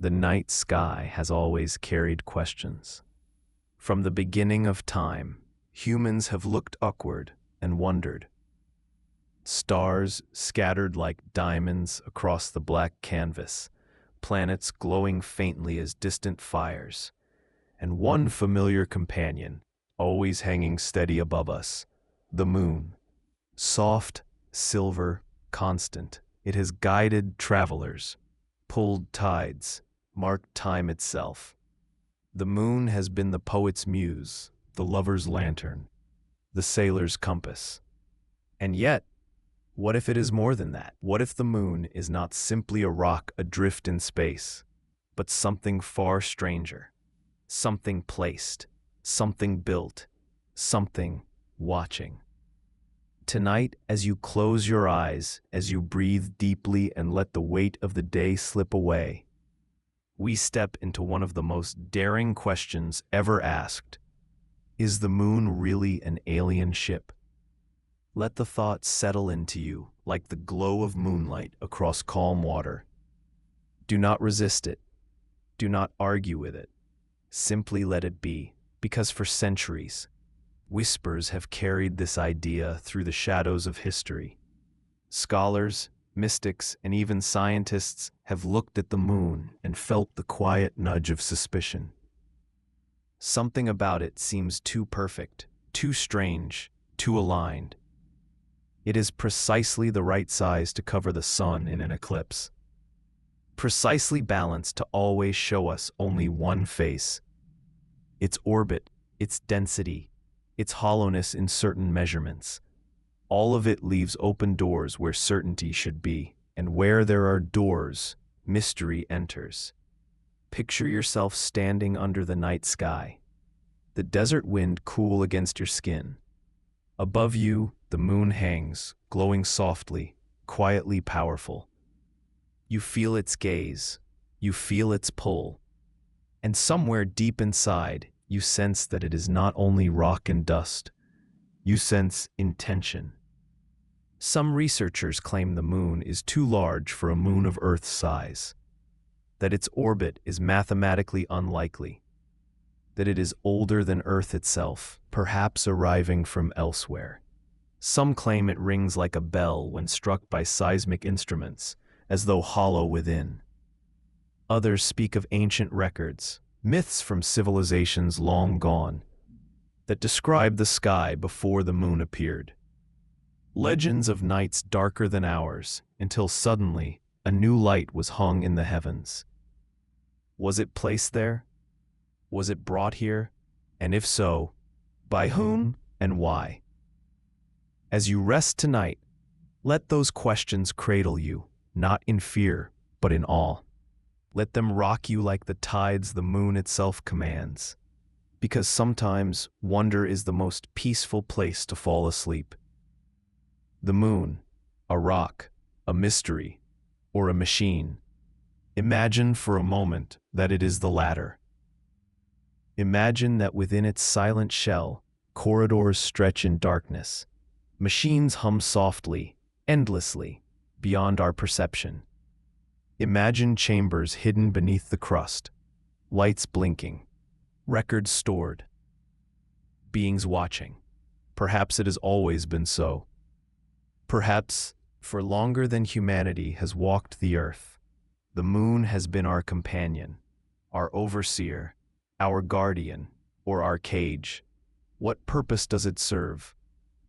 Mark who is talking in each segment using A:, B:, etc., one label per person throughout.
A: The night sky has always carried questions. From the beginning of time, humans have looked upward and wondered. Stars scattered like diamonds across the black canvas, planets glowing faintly as distant fires, and one familiar companion, always hanging steady above us, the moon. Soft, silver, constant, it has guided travelers, pulled tides, marked time itself. The moon has been the poet's muse, the lover's lantern, the sailor's compass. And yet, what if it is more than that? What if the moon is not simply a rock adrift in space, but something far stranger? Something placed, something built, something watching. Tonight, as you close your eyes, as you breathe deeply and let the weight of the day slip away, we step into one of the most daring questions ever asked. Is the moon really an alien ship? Let the thought settle into you like the glow of moonlight across calm water. Do not resist it. Do not argue with it. Simply let it be, because for centuries, whispers have carried this idea through the shadows of history. Scholars, mystics, and even scientists have looked at the moon and felt the quiet nudge of suspicion. Something about it seems too perfect, too strange, too aligned. It is precisely the right size to cover the sun in an eclipse. Precisely balanced to always show us only one face. Its orbit, its density, its hollowness in certain measurements. All of it leaves open doors where certainty should be, and where there are doors, mystery enters. Picture yourself standing under the night sky, the desert wind cool against your skin. Above you, the moon hangs, glowing softly, quietly powerful. You feel its gaze, you feel its pull, and somewhere deep inside, you sense that it is not only rock and dust. You sense intention. Some researchers claim the moon is too large for a moon of Earth's size, that its orbit is mathematically unlikely, that it is older than Earth itself, perhaps arriving from elsewhere. Some claim it rings like a bell when struck by seismic instruments, as though hollow within. Others speak of ancient records, myths from civilizations long gone, that describe the sky before the moon appeared. Legends of nights darker than ours, until suddenly a new light was hung in the heavens. Was it placed there? Was it brought here? And if so, by whom and why? As you rest tonight, let those questions cradle you, not in fear, but in awe. Let them rock you like the tides the moon itself commands, because sometimes wonder is the most peaceful place to fall asleep. The moon, a rock, a mystery, or a machine. Imagine for a moment that it is the latter. Imagine that within its silent shell, corridors stretch in darkness. Machines hum softly, endlessly, beyond our perception. Imagine chambers hidden beneath the crust, lights blinking, records stored, beings watching. Perhaps it has always been so. Perhaps, for longer than humanity has walked the earth, the moon has been our companion, our overseer, our guardian, or our cage. What purpose does it serve?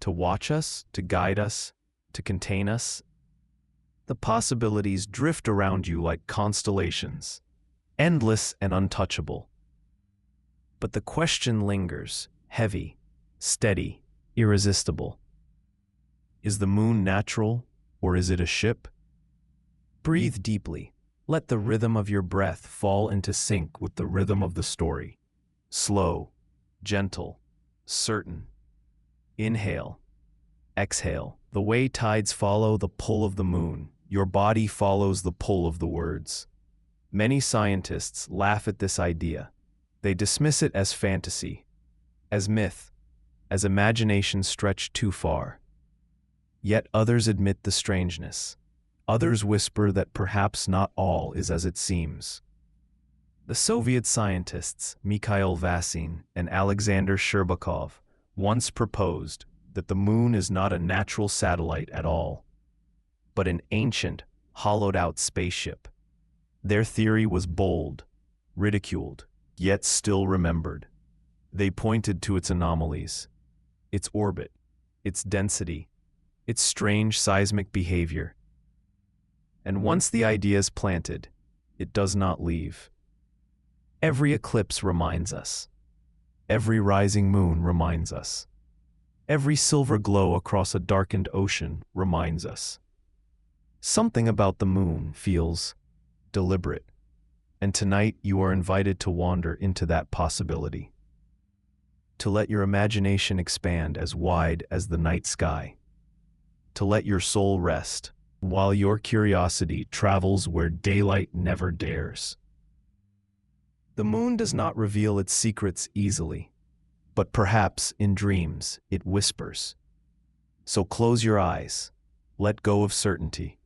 A: To watch us, to guide us, to contain us? The possibilities drift around you like constellations, endless and untouchable. But the question lingers, heavy, steady, irresistible. Is the moon natural, or is it a ship? Breathe deeply. Let the rhythm of your breath fall into sync with the rhythm of the story. Slow, gentle, certain. Inhale, exhale. The way tides follow the pull of the moon, your body follows the pull of the words. Many scientists laugh at this idea. They dismiss it as fantasy, as myth, as imagination stretched too far. Yet others admit the strangeness. Others whisper that perhaps not all is as it seems. The Soviet scientists Mikhail Vasin and Alexander Sherbakov once proposed that the moon is not a natural satellite at all, but an ancient, hollowed-out spaceship. Their theory was bold, ridiculed, yet still remembered. They pointed to its anomalies, its orbit, its density, its strange seismic behavior. And once the idea is planted, it does not leave. Every eclipse reminds us. Every rising moon reminds us. Every silver glow across a darkened ocean reminds us. Something about the moon feels deliberate, and tonight you are invited to wander into that possibility. To let your imagination expand as wide as the night sky. To let your soul rest, while your curiosity travels where daylight never dares. The moon does not reveal its secrets easily, but perhaps in dreams it whispers. So close your eyes, let go of certainty,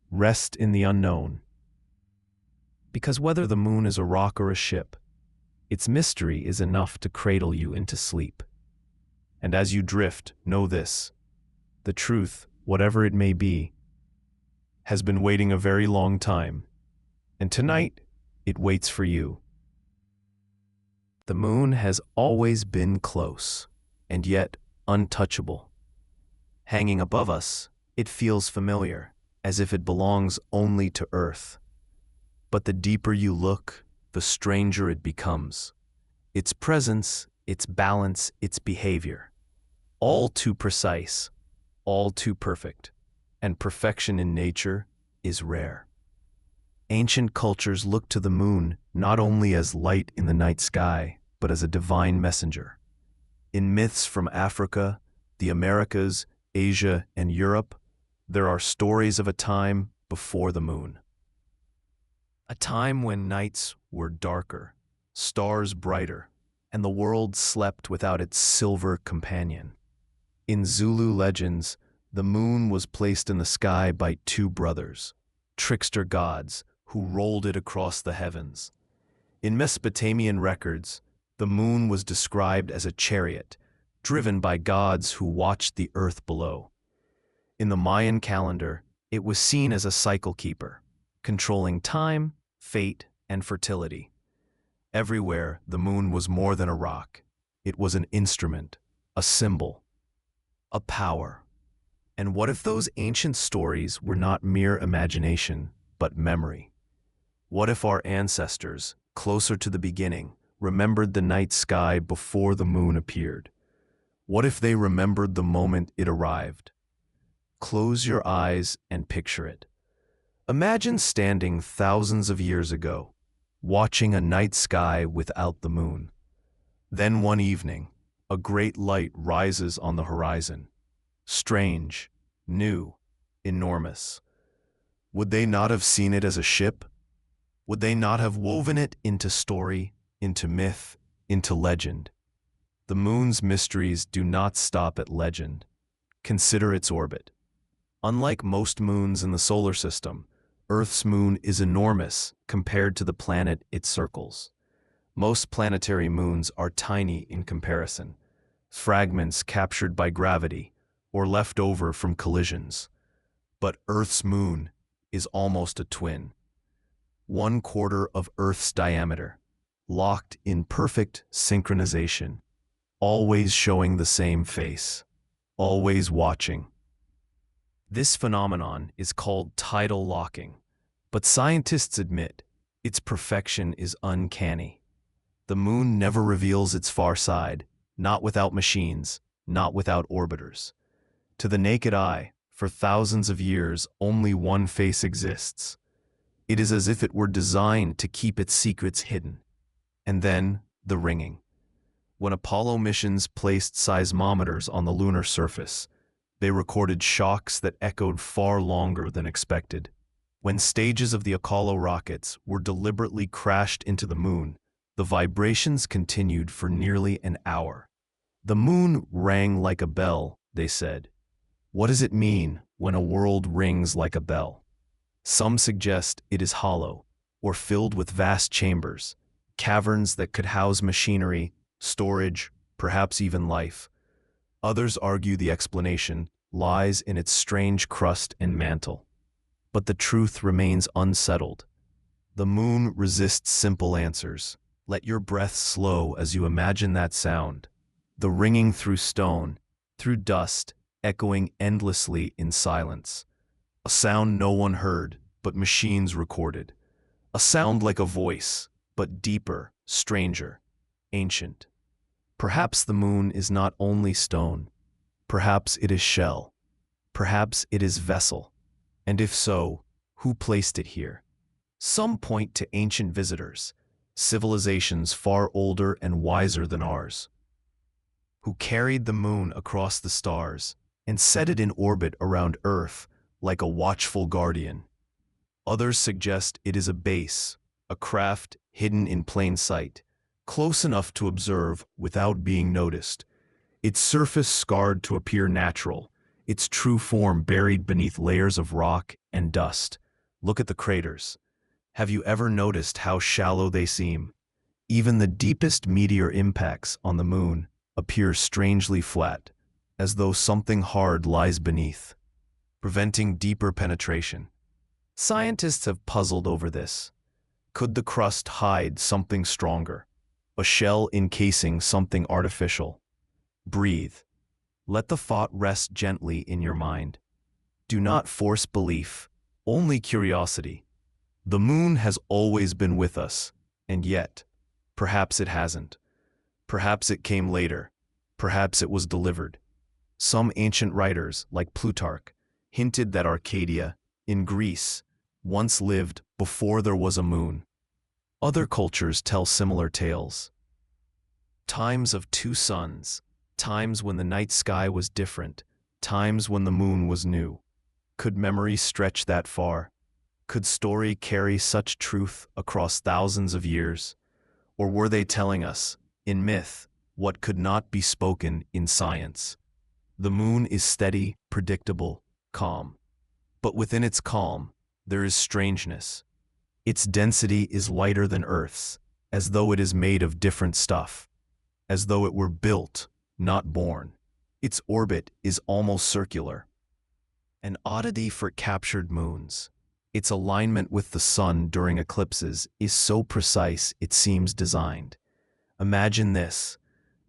A: rest in the unknown. Because whether the moon is a rock or a ship, its mystery is enough to cradle you into sleep. And as you drift, know this: the truth, whatever it may be, has been waiting a very long time, and tonight it waits for you. The moon has always been close, and yet untouchable. Hanging above us, it feels familiar, as if it belongs only to Earth. But the deeper you look, the stranger it becomes. Its presence, its balance, its behavior. All too precise, all too perfect, and perfection in nature is rare. Ancient cultures looked to the moon not only as light in the night sky, but as a divine messenger. In myths from Africa, the Americas, Asia, and Europe, there are stories of a time before the moon. A time when nights were darker, stars brighter, and the world slept without its silver companion. In Zulu legends, the moon was placed in the sky by two brothers, trickster gods, who rolled it across the heavens. In Mesopotamian records, the moon was described as a chariot, driven by gods who watched the earth below. In the Mayan calendar, it was seen as a cycle keeper, controlling time, fate, and fertility. Everywhere, the moon was more than a rock. It was an instrument, a symbol, a power. And what if those ancient stories were not mere imagination, but memory? What if our ancestors, closer to the beginning, remembered the night sky before the moon appeared? What if they remembered the moment it arrived? Close your eyes and picture it. Imagine standing thousands of years ago, watching a night sky without the moon. Then one evening, a great light rises on the horizon. Strange, new, enormous. Would they not have seen it as a ship? Would they not have woven it into story, into myth, into legend? The moon's mysteries do not stop at legend. Consider its orbit. Unlike most moons in the solar system, Earth's moon is enormous compared to the planet it circles. Most planetary moons are tiny in comparison, fragments captured by gravity or left over from collisions. But Earth's moon is almost a twin. 1/4 of Earth's diameter, locked in perfect synchronization, always showing the same face, always watching. This phenomenon is called tidal locking, but scientists admit its perfection is uncanny. The moon never reveals its far side, not without machines, not without orbiters. To the naked eye, for thousands of years, only one face exists. It is as if it were designed to keep its secrets hidden. And then, the ringing. When Apollo missions placed seismometers on the lunar surface, they recorded shocks that echoed far longer than expected. When stages of the Apollo rockets were deliberately crashed into the moon, the vibrations continued for nearly an hour. The moon rang like a bell, they said. What does it mean when a world rings like a bell? Some suggest it is hollow, or filled with vast chambers, caverns that could house machinery, storage, perhaps even life. Others argue the explanation lies in its strange crust and mantle. But the truth remains unsettled. The moon resists simple answers. Let your breath slow as you imagine that sound. The ringing through stone, through dust, echoing endlessly in silence. A sound no one heard, but machines recorded. A sound like a voice, but deeper, stranger, ancient. Perhaps the moon is not only stone. Perhaps it is shell. Perhaps it is vessel. And if so, who placed it here? Some point to ancient visitors, civilizations far older and wiser than ours, who carried the moon across the stars and set it in orbit around Earth like a watchful guardian. Others suggest it is a base, a craft hidden in plain sight, close enough to observe without being noticed, its surface scarred to appear natural, its true form buried beneath layers of rock and dust. Look at the craters. Have you ever noticed how shallow they seem? Even the deepest meteor impacts on the moon appear strangely flat, as though something hard lies beneath, preventing deeper penetration. Scientists have puzzled over this. Could the crust hide something stronger? A shell encasing something artificial? Breathe. Let the thought rest gently in your mind. Do not force belief, only curiosity. The moon has always been with us, and yet, perhaps it hasn't. Perhaps it came later. Perhaps it was delivered. Some ancient writers, like Plutarch, hinted that Arcadia, in Greece, once lived before there was a moon. Other cultures tell similar tales. Times of two suns, times when the night sky was different, times when the moon was new. Could memory stretch that far? Could story carry such truth across thousands of years? Or were they telling us, in myth, what could not be spoken in science? The moon is steady, predictable, calm. But within its calm, there is strangeness. Its density is lighter than Earth's, as though it is made of different stuff. As though it were built, not born. Its orbit is almost circular. An oddity for captured moons. Its alignment with the sun during eclipses is so precise it seems designed. Imagine this.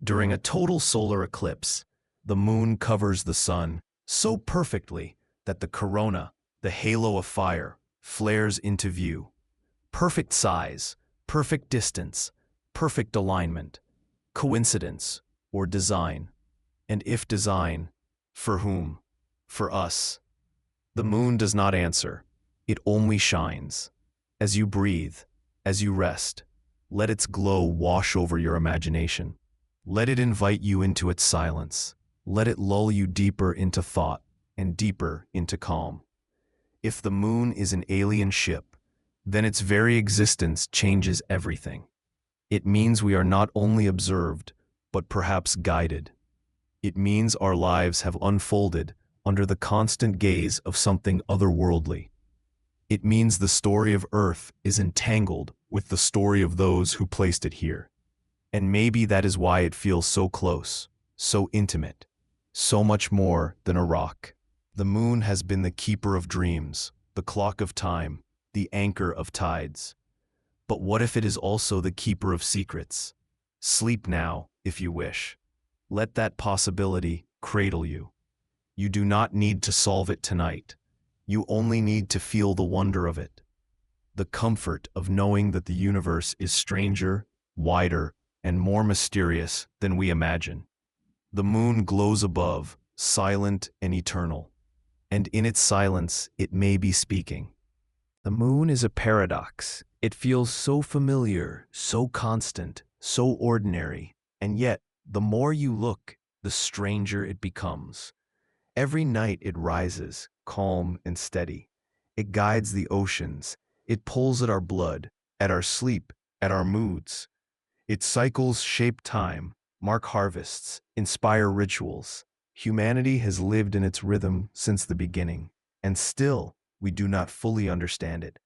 A: During a total solar eclipse, the moon covers the sun so perfectly that the corona, the halo of fire, flares into view. Perfect size, perfect distance, perfect alignment. Coincidence or design? And if design, for whom? For us. The moon does not answer. It only shines. As you breathe, as you rest, let its glow wash over your imagination. Let it invite you into its silence. Let it lull you deeper into thought and deeper into calm. If the moon is an alien ship, then its very existence changes everything. It means we are not only observed, but perhaps guided. It means our lives have unfolded under the constant gaze of something otherworldly. It means the story of Earth is entangled with the story of those who placed it here. And maybe that is why it feels so close, so intimate, so much more than a rock. The moon has been the keeper of dreams, the clock of time, the anchor of tides. But what if it is also the keeper of secrets? Sleep now, if you wish. Let that possibility cradle you. You do not need to solve it tonight. You only need to feel the wonder of it. The comfort of knowing that the universe is stranger, wider, and more mysterious than we imagine. The moon glows above, silent and eternal. And in its silence, it may be speaking. The moon is a paradox. It feels so familiar, so constant, so ordinary, and yet, the more you look, the stranger it becomes. Every night it rises, calm and steady. It guides the oceans. It pulls at our blood, at our sleep, at our moods. Its cycles shape time, mark harvests, inspire rituals. Humanity has lived in its rhythm since the beginning, and still, we do not fully understand it.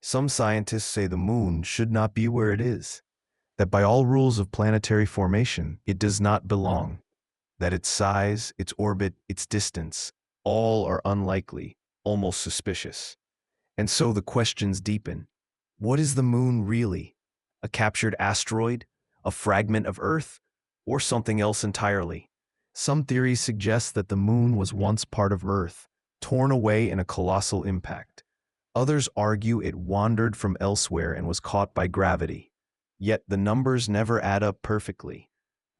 A: Some scientists say the moon should not be where it is. that by all rules of planetary formation, it does not belong, that its size, its orbit, its distance, all are unlikely, almost suspicious. And so the questions deepen. What is the moon really? A captured asteroid? A fragment of Earth? Or something else entirely? Some theories suggest that the moon was once part of Earth, torn away in a colossal impact. Others argue it wandered from elsewhere and was caught by gravity. Yet the numbers never add up perfectly.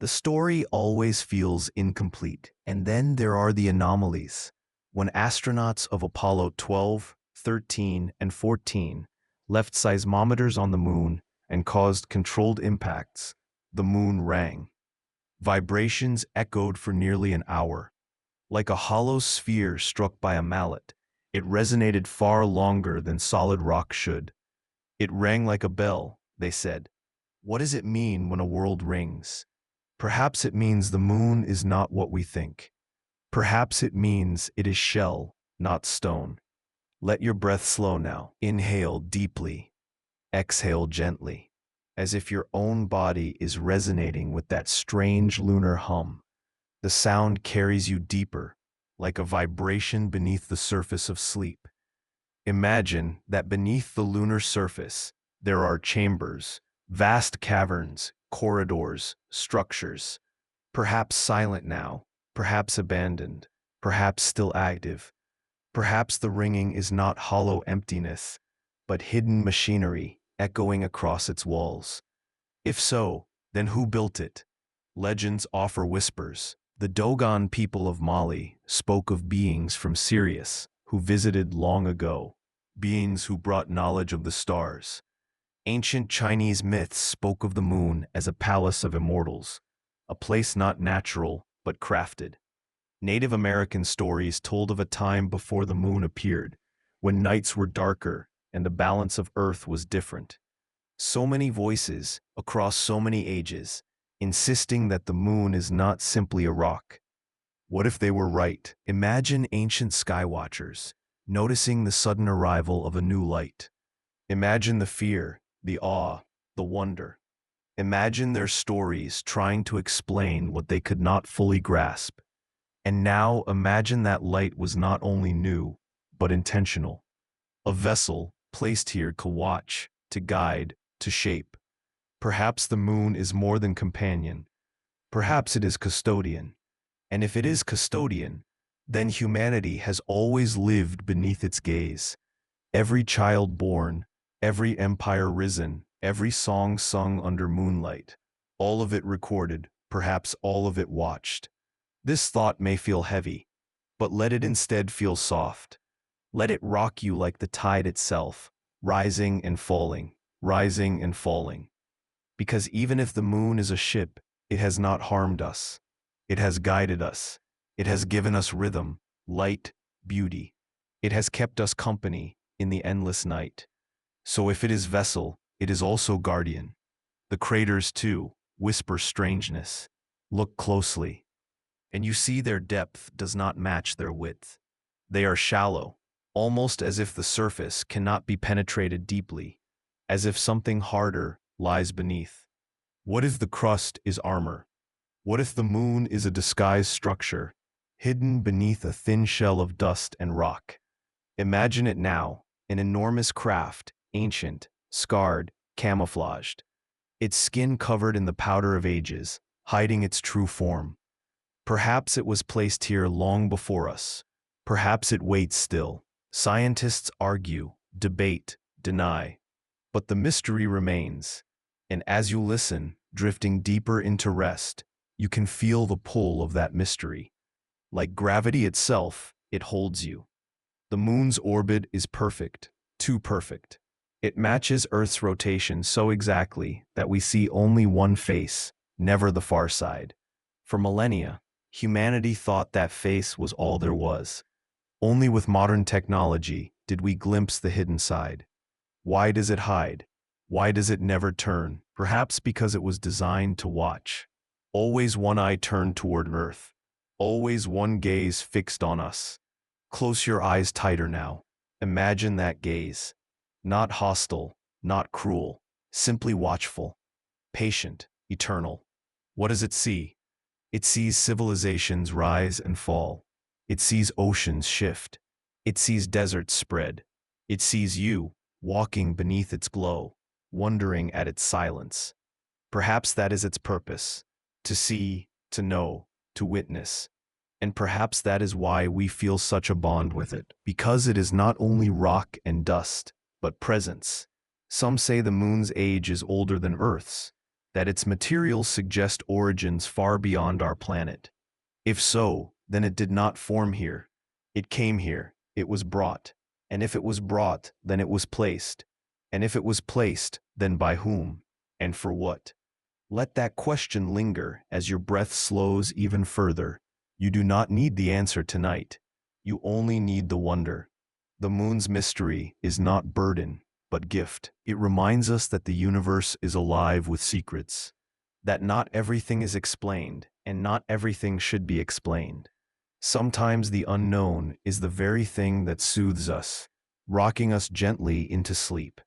A: The story always feels incomplete. And then there are the anomalies. When astronauts of Apollo 12, 13, and 14 left seismometers on the moon and caused controlled impacts, the moon rang. Vibrations echoed for nearly an hour. Like a hollow sphere struck by a mallet, it resonated far longer than solid rock should. It rang like a bell, they said. What does it mean when a world rings? Perhaps it means the moon is not what we think. Perhaps it means it is shell, not stone. Let your breath slow now. Inhale deeply. Exhale gently, as if your own body is resonating with that strange lunar hum. The sound carries you deeper, like a vibration beneath the surface of sleep. Imagine that beneath the lunar surface, there are chambers, vast caverns, corridors, structures, perhaps silent now, perhaps abandoned, perhaps still active. Perhaps the ringing is not hollow emptiness, but hidden machinery echoing across its walls. If so, then who built it? Legends offer whispers. The Dogon people of Mali spoke of beings from Sirius who visited long ago, beings who brought knowledge of the stars. Ancient Chinese myths spoke of the moon as a palace of immortals, a place not natural but crafted. Native American stories told of a time before the moon appeared, when nights were darker and the balance of Earth was different. So many voices, across so many ages, insisting that the moon is not simply a rock. What if they were right? Imagine ancient skywatchers, noticing the sudden arrival of a new light. Imagine the fear, the awe, the wonder. Imagine their stories trying to explain what they could not fully grasp. And now imagine that light was not only new, but intentional. A vessel placed here to watch, to guide, to shape. Perhaps the moon is more than companion. Perhaps it is custodian. And if it is custodian, then humanity has always lived beneath its gaze. Every child born, every empire risen, every song sung under moonlight, all of it recorded, perhaps all of it watched. This thought may feel heavy, but let it instead feel soft. Let it rock you like the tide itself, rising and falling, rising and falling. Because even if the moon is a ship, it has not harmed us. It has guided us. It has given us rhythm, light, beauty. It has kept us company in the endless night. So if it is vessel, it is also guardian. The craters, too, whisper strangeness. Look closely, and you see their depth does not match their width. They are shallow, almost as if the surface cannot be penetrated deeply, as if something harder lies beneath. What if the crust is armor? What if the moon is a disguised structure, hidden beneath a thin shell of dust and rock? Imagine it now, an enormous craft, ancient, scarred, camouflaged. Its skin covered in the powder of ages, hiding its true form. Perhaps it was placed here long before us. Perhaps it waits still. Scientists argue, debate, deny. But the mystery remains. And as you listen, drifting deeper into rest, you can feel the pull of that mystery. Like gravity itself, it holds you. The moon's orbit is perfect, too perfect. It matches Earth's rotation so exactly that we see only one face, never the far side. For millennia, humanity thought that face was all there was. Only with modern technology did we glimpse the hidden side. Why does it hide? Why does it never turn? Perhaps because it was designed to watch. Always one eye turned toward Earth. Always one gaze fixed on us. Close your eyes tighter now. Imagine that gaze. Not hostile, not cruel, simply watchful. patient, eternal. What does it see? It sees civilizations rise and fall. It sees oceans shift. It sees deserts spread. It sees you, walking beneath its glow, wondering at its silence. Perhaps that is its purpose, to see, to know, to witness. And perhaps that is why we feel such a bond with it, because it is not only rock and dust, but presence. Some say the moon's age is older than Earth's, that its materials suggest origins far beyond our planet. If so, then it did not form here. It came here, it was brought. And if it was brought, then it was placed. And if it was placed, then by whom? And for what? Let that question linger as your breath slows even further. You do not need the answer tonight. You only need the wonder. The moon's mystery is not burden, but gift. It reminds us that the universe is alive with secrets, that not everything is explained, and not everything should be explained. Sometimes the unknown is the very thing that soothes us, rocking us gently into sleep.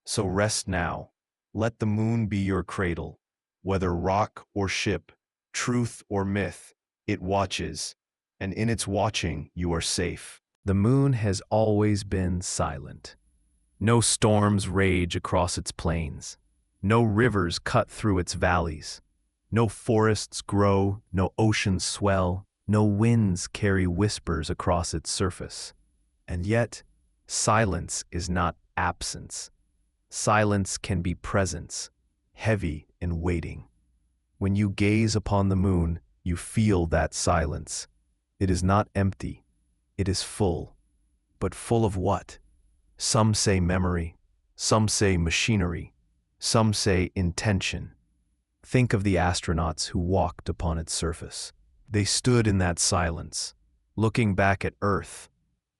A: So rest now. Let the moon be your cradle. Whether rock or ship, truth or myth, it watches, and in its watching you are safe. The moon has always been silent. No storms rage across its plains. No rivers cut through its valleys. No forests grow, no oceans swell, no winds carry whispers across its surface. And yet, silence is not absence. Silence can be presence, heavy and waiting. When you gaze upon the moon, you feel that silence. It is not empty. It is full. But full of what? Some say memory. Some say machinery. Some say intention. Think of the astronauts who walked upon its surface. They stood in that silence, looking back at Earth,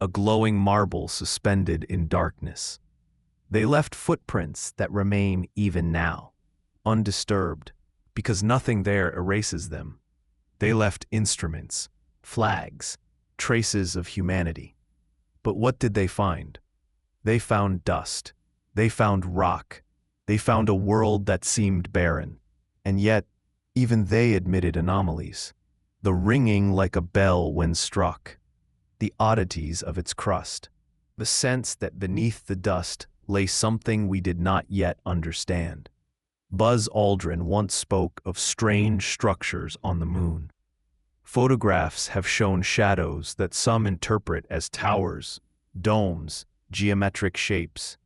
A: a glowing marble suspended in darkness. They left footprints that remain even now, undisturbed, because nothing there erases them. They left instruments, flags, traces of humanity. But what did they find? They found dust. They found rock. They found a world that seemed barren. And yet, even they admitted anomalies. The ringing like a bell when struck. The oddities of its crust. The sense that beneath the dust lay something we did not yet understand. Buzz Aldrin once spoke of strange structures on the moon. Photographs have shown shadows that some interpret as towers, domes, geometric shapes,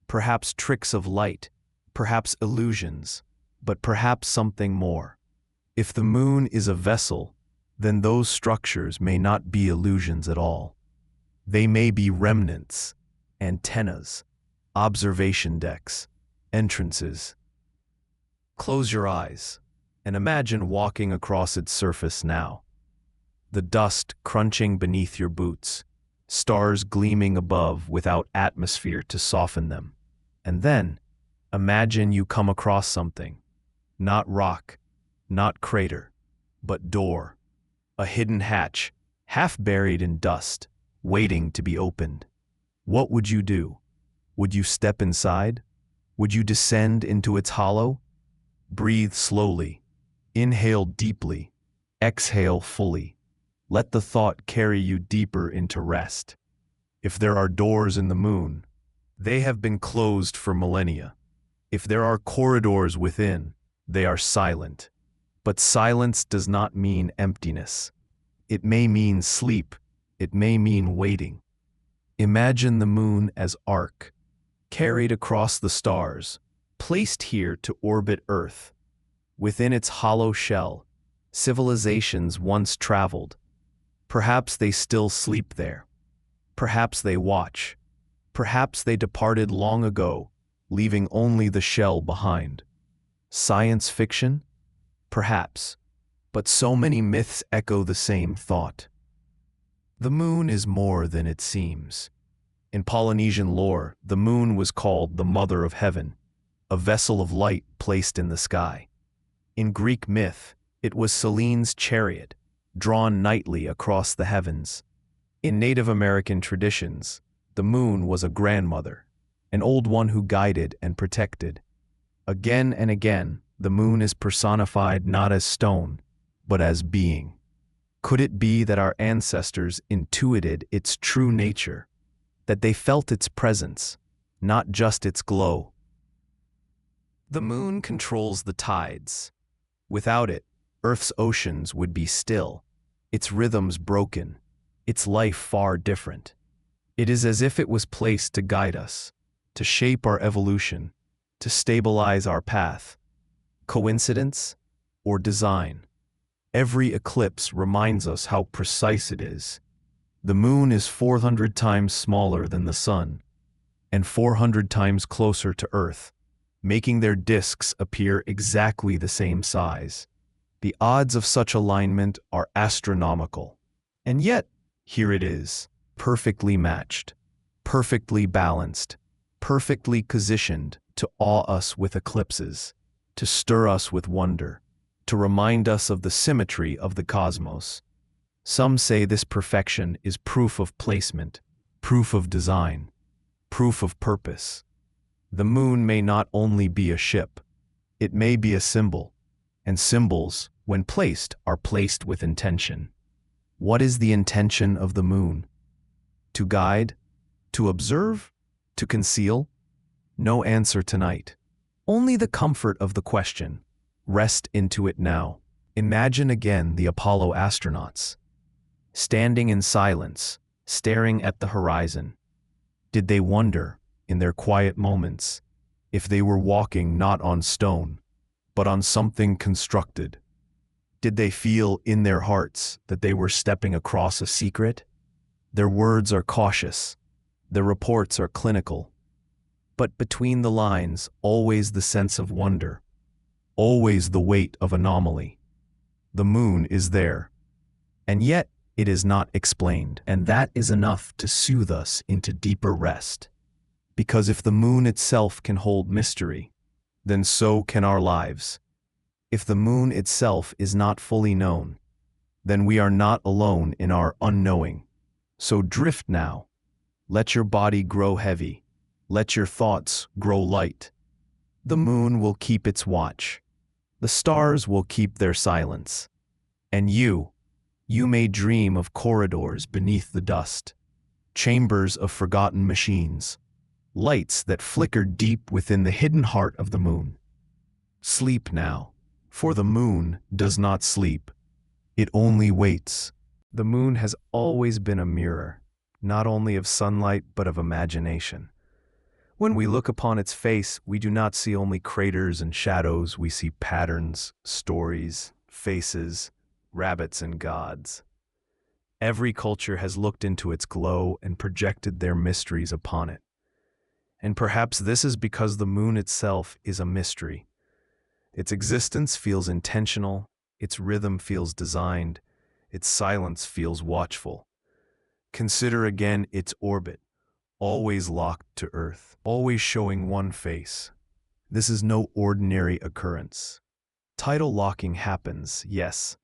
A: perhaps tricks of light, perhaps illusions, but perhaps something more. If the moon is a vessel, then those structures may not be illusions at all. They may be remnants, antennas, observation decks, entrances. Close your eyes and imagine walking across its surface now. The dust crunching beneath your boots, stars gleaming above without atmosphere to soften them. And then, imagine you come across something. Not rock, not crater, but door. A hidden hatch, half buried in dust, waiting to be opened. What would you do? Would you step inside? Would you descend into its hollow? Breathe slowly. Inhale deeply. Exhale fully. Let the thought carry you deeper into rest. If there are doors in the moon, they have been closed for millennia. If there are corridors within, they are silent. But silence does not mean emptiness. It may mean sleep. It may mean waiting. Imagine the moon as arc, carried across the stars, placed here to orbit Earth. Within its hollow shell, civilizations once traveled. Perhaps they still sleep there. Perhaps they watch. Perhaps they departed long ago, leaving only the shell behind. Science fiction? Perhaps. But so many myths echo the same thought. The moon is more than it seems. In Polynesian lore, the moon was called the Mother of Heaven, a vessel of light placed in the sky. In Greek myth, it was Selene's chariot, drawn nightly across the heavens. In Native American traditions, the moon was a grandmother, an old one who guided and protected. Again and again, The moon is personified not as stone, but as being. Could it be that our ancestors intuited its true nature, that they felt its presence, not just its glow? The moon controls the tides. Without it, Earth's oceans would be still, its rhythms broken, its life far different. It is as if it was placed to guide us, to shape our evolution, to stabilize our path. Coincidence or design? Every eclipse reminds us how precise it is. The moon is 400 times smaller than the sun, and 400 times closer to Earth, making their disks appear exactly the same size. The odds of such alignment are astronomical. And yet, here it is, perfectly matched, perfectly balanced, perfectly positioned to awe us with eclipses, to stir us with wonder, to remind us of the symmetry of the cosmos. Some say this perfection is proof of placement, proof of design, proof of purpose. The moon may not only be a ship, it may be a symbol, and symbols, when placed, are placed with intention. What is the intention of the moon? To guide? To observe? To conceal? No answer tonight. Only the comfort of the question. Rest into it now. Imagine again the Apollo astronauts, standing in silence, staring at the horizon. Did they wonder, in their quiet moments, if they were walking not on stone, but on something constructed? Did they feel in their hearts that they were stepping across a secret? Their words are cautious, their reports are clinical, but between the lines, always the sense of wonder, always the weight of anomaly. The moon is there, and yet it is not explained, and that is enough to soothe us into deeper rest. Because if the moon itself can hold mystery, then so can our lives. If the moon itself is not fully known, then we are not alone in our unknowing. So drift now. Let your body grow heavy. Let your thoughts grow light. The moon will keep its watch. The stars will keep their silence. And you may dream of corridors beneath the dust, chambers of forgotten machines, lights that flicker deep within the hidden heart of the moon. Sleep now, for the moon does not sleep. It only waits. The moon has always been a mirror, not only of sunlight but of imagination. When we look upon its face, we do not see only craters and shadows, we see patterns, stories, faces, rabbits and gods. Every culture has looked into its glow and projected their mysteries upon it. And perhaps this is because the moon itself is a mystery. Its existence feels intentional, its rhythm feels designed, its silence feels watchful. Consider again its orbit, always locked to Earth, always showing one face. This is no ordinary occurrence. Tidal locking happens, yes,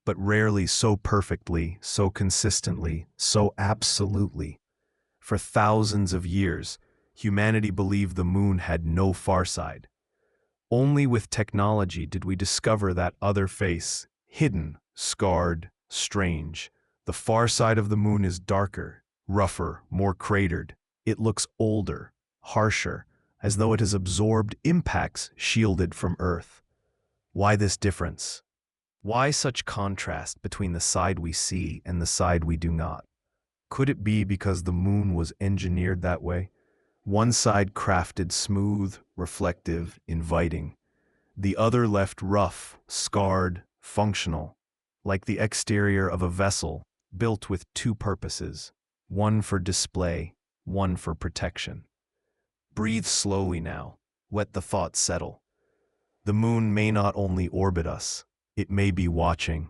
A: but rarely so perfectly, so consistently, so absolutely. For thousands of years, humanity believed the moon had no far side. Only with technology did we discover that other face, hidden, scarred, strange. The far side of the moon is darker, rougher, more cratered. It looks older, harsher, as though it has absorbed impacts shielded from Earth. Why this difference? Why such contrast between the side we see and the side we do not? Could it be because the moon was engineered that way? One side crafted smooth, reflective, inviting. The other left rough, scarred, functional, like the exterior of a vessel built with two purposes, one for display, one for protection. Breathe slowly now. Let the thought settle. The moon may not only orbit us, it may be watching.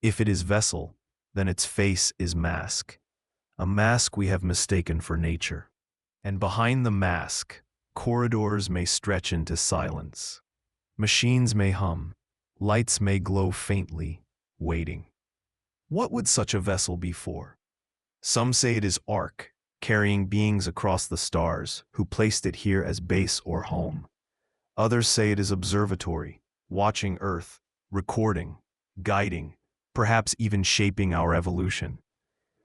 A: If it is vessel, then its face is mask. A mask we have mistaken for nature. And behind the mask, corridors may stretch into silence. Machines may hum, lights may glow faintly, waiting. What would such a vessel be for? Some say it is Ark, carrying beings across the stars, who placed it here as base or home. Others say it is observatory, watching Earth, recording, guiding, perhaps even shaping our evolution.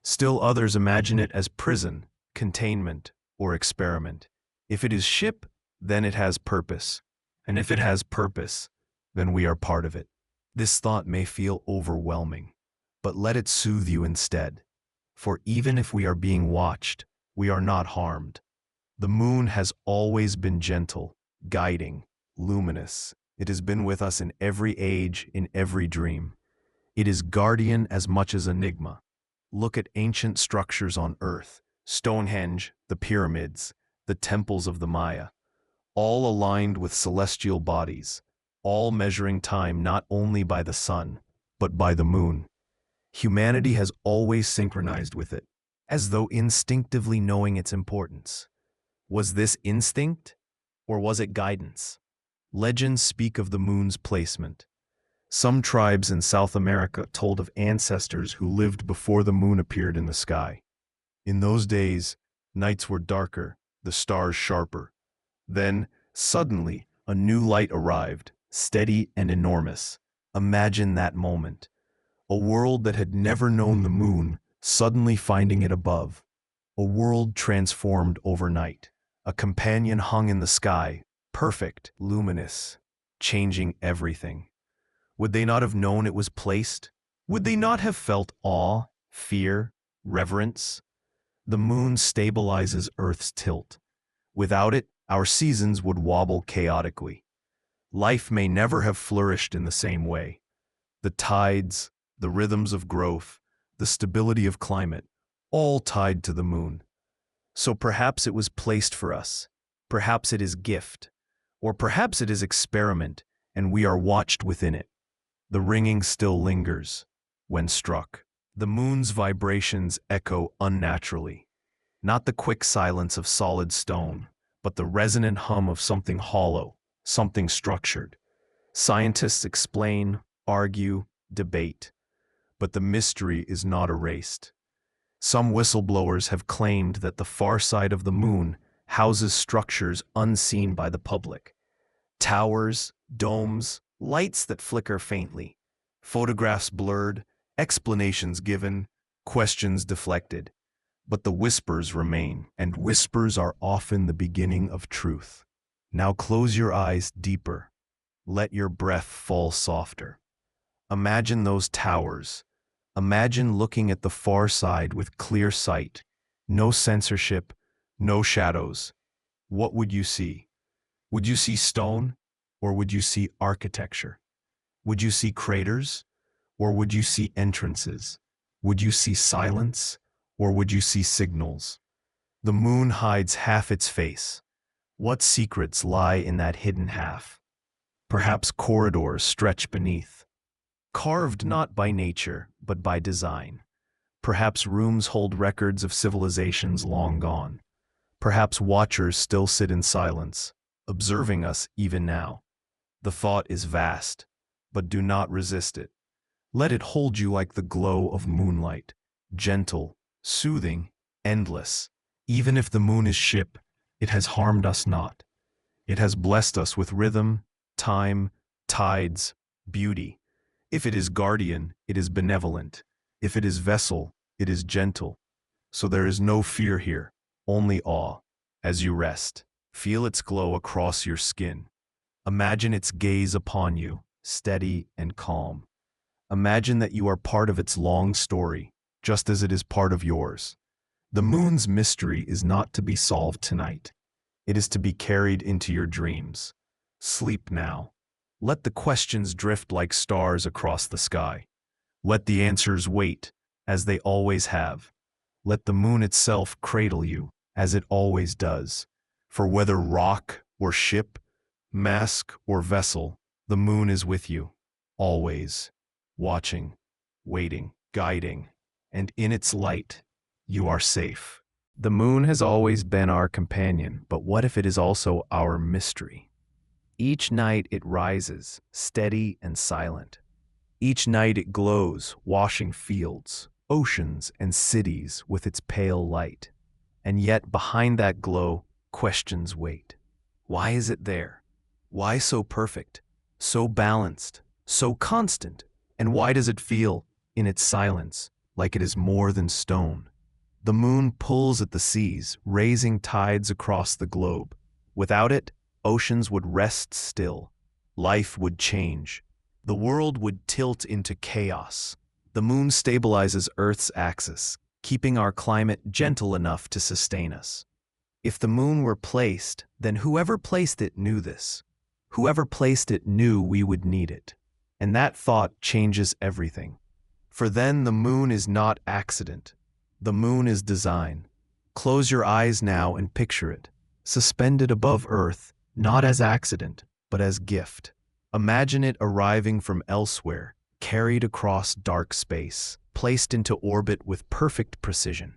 A: Still others imagine it as prison, containment, or experiment. If it is ship, then it has purpose. And if it has purpose, then we are part of it. This thought may feel overwhelming, but let it soothe you instead. For even if we are being watched, we are not harmed. The moon has always been gentle, guiding, luminous. It has been with us in every age, in every dream. It is guardian as much as enigma. Look at ancient structures on Earth, Stonehenge, the pyramids, the temples of the Maya, all aligned with celestial bodies, all measuring time not only by the sun, but by the moon. Humanity has always synchronized with it, as though instinctively knowing its importance. Was this instinct, or was it guidance? Legends speak of the moon's placement. Some tribes in South America told of ancestors who lived before the moon appeared in the sky. In those days, nights were darker, the stars sharper. Then, suddenly, a new light arrived, steady and enormous. Imagine that moment. A world that had never known the moon, suddenly finding it above. A world transformed overnight. A companion hung in the sky, perfect, luminous, changing everything. Would they not have known it was placed? Would they not have felt awe, fear, reverence? The moon stabilizes Earth's tilt. Without it, our seasons would wobble chaotically. Life may never have flourished in the same way. The tides, the rhythms of growth, the stability of climate, all tied to the moon. So perhaps it was placed for us. Perhaps it is gift. Or perhaps it is experiment, and we are watched within it. The ringing still lingers. When struck, the moon's vibrations echo unnaturally. Not the quick silence of solid stone, but the resonant hum of something hollow, something structured. Scientists explain, argue, debate, but the mystery is not erased. Some whistleblowers have claimed that the far side of the moon houses structures unseen by the public. Towers, domes, lights that flicker faintly, photographs blurred, explanations given, questions deflected. But the whispers remain, and whispers are often the beginning of truth. Now close your eyes deeper. Let your breath fall softer. Imagine those towers. Imagine looking at the far side with clear sight. No censorship, no shadows. What would you see? Would you see stone, or would you see architecture? Would you see craters, or would you see entrances? Would you see silence, or would you see signals? The moon hides half its face. What secrets lie in that hidden half? Perhaps corridors stretch beneath, carved not by nature, but by design. Perhaps rooms hold records of civilizations long gone. Perhaps watchers still sit in silence, observing us even now. The thought is vast, but do not resist it. Let it hold you like the glow of moonlight, gentle, soothing, endless. Even if the moon is ship, it has harmed us not. It has blessed us with rhythm, time, tides, beauty. If it is guardian, it is benevolent. If it is vessel, it is gentle. So there is no fear here, only awe. As you rest, feel its glow across your skin. Imagine its gaze upon you, steady and calm. Imagine that you are part of its long story, just as it is part of yours. The moon's mystery is not to be solved tonight. It is to be carried into your dreams. Sleep now. Let the questions drift like stars across the sky. Let the answers wait, as they always have. Let the moon itself cradle you, as it always does. For whether rock or ship, mask or vessel, the moon is with you, always, watching, waiting, guiding, and in its light, you are safe. The moon has always been our companion, but what if it is also our mystery? Each night it rises, steady and silent. Each night it glows, washing fields, oceans, and cities with its pale light. And yet behind that glow, questions wait. Why is it there? Why so perfect? So balanced, so constant, and why does it feel, in its silence, like it is more than stone? The moon pulls at the seas, raising tides across the globe. Without it, oceans would rest still. Life would change. The world would tilt into chaos. The moon stabilizes Earth's axis, keeping our climate gentle enough to sustain us. If the moon were placed, then whoever placed it knew this. Whoever placed it knew we would need it. And that thought changes everything. For then the moon is not accident. The moon is design. Close your eyes now and picture it, suspended above Earth, not as accident, but as gift. Imagine it arriving from elsewhere, carried across dark space, placed into orbit with perfect precision.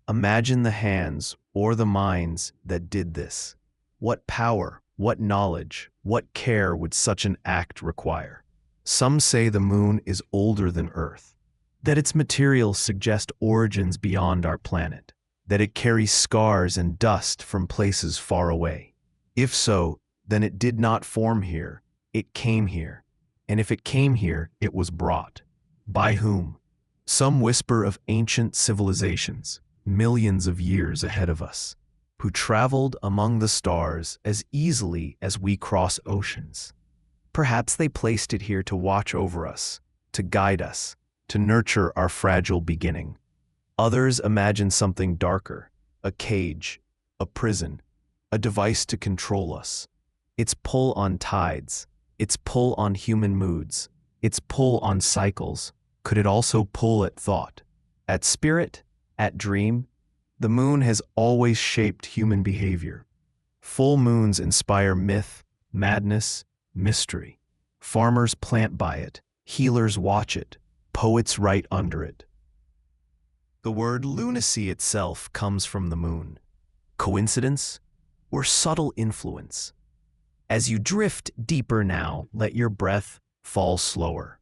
A: Imagine the hands or the minds that did this. What power, what knowledge, what care would such an act require? Some say the moon is older than Earth, that its materials suggest origins beyond our planet, that it carries scars and dust from places far away. If so, then it did not form here, it came here. And if it came here, it was brought. By whom? Some whisper of ancient civilizations, millions of years ahead of us, who traveled among the stars as easily as we cross oceans. Perhaps they placed it here to watch over us, to guide us, to nurture our fragile beginning. Others imagine something darker, a cage, a prison, a device to control us. Its pull on tides, its pull on human moods, its pull on cycles. Could it also pull at thought, at spirit, at dream? The moon has always shaped human behavior. Full moons inspire myth, madness, mystery. Farmers plant by it, healers watch it, poets write under it. The word lunacy itself comes from the moon. Coincidence or subtle influence? As you drift deeper now, let your breath fall slower.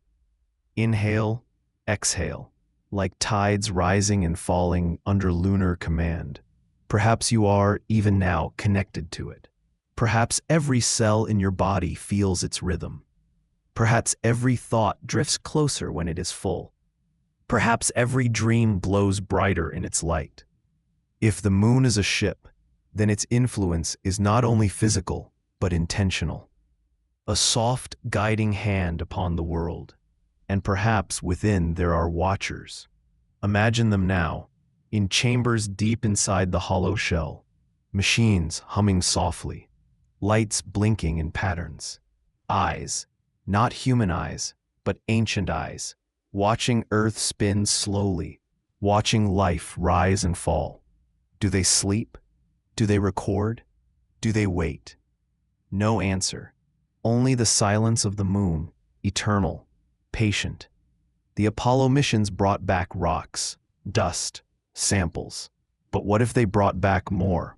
A: Inhale, exhale, like tides rising and falling under lunar command. Perhaps you are, even now, connected to it. Perhaps every cell in your body feels its rhythm. Perhaps every thought drifts closer when it is full. Perhaps every dream glows brighter in its light. If the moon is a ship, then its influence is not only physical, but intentional. A soft, guiding hand upon the world. And perhaps within there are watchers. Imagine them now, in chambers deep inside the hollow shell. Machines humming softly. Lights blinking in patterns. Eyes, not human eyes, but ancient eyes, watching Earth spin slowly, watching life rise and fall. Do they sleep? Do they record? Do they wait? No answer. Only the silence of the moon, eternal, patient. The Apollo missions brought back rocks, dust, samples. But what if they brought back more?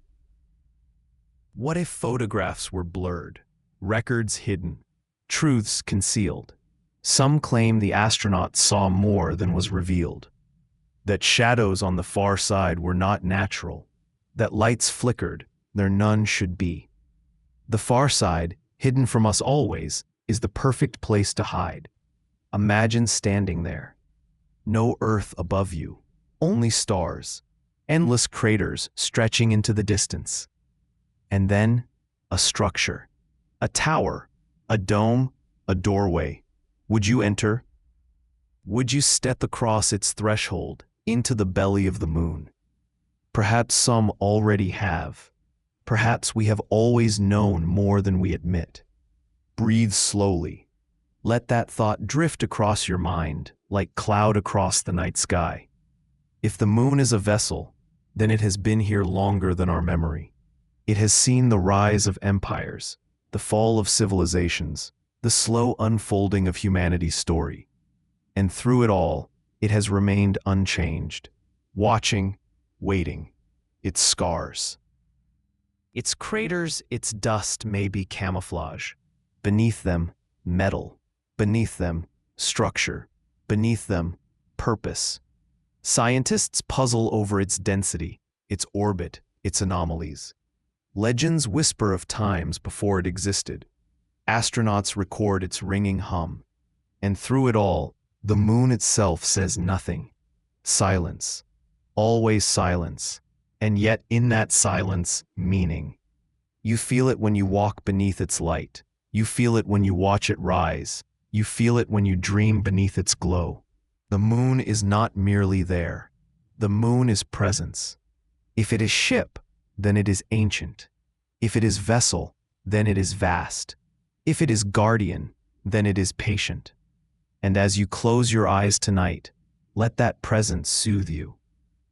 A: What if photographs were blurred, records hidden, truths concealed? Some claim the astronauts saw more than was revealed. That shadows on the far side were not natural. That lights flickered, there none should be. The far side, hidden from us always, is the perfect place to hide. Imagine standing there. No Earth above you, only stars, endless craters stretching into the distance. And then, a structure, a tower, a dome, a doorway. Would you enter? Would you step across its threshold into the belly of the moon? Perhaps some already have. Perhaps we have always known more than we admit. Breathe slowly. Let that thought drift across your mind like cloud across the night sky. If the moon is a vessel, then it has been here longer than our memory. It has seen the rise of empires, the fall of civilizations, the slow unfolding of humanity's story. And through it all, it has remained unchanged, watching, waiting, its scars. Its craters, its dust may be camouflage. Beneath them, metal. Beneath them, structure. Beneath them, purpose. Scientists puzzle over its density, its orbit, its anomalies. Legends whisper of times before it existed. Astronauts record its ringing hum. And through it all, the moon itself says nothing. Silence. Always silence. And yet in that silence, meaning. You feel it when you walk beneath its light. You feel it when you watch it rise. You feel it when you dream beneath its glow. The moon is not merely there. The moon is presence. If it is ship, then it is ancient. If it is vessel, then it is vast. If it is guardian, then it is patient. And as you close your eyes tonight, let that presence soothe you.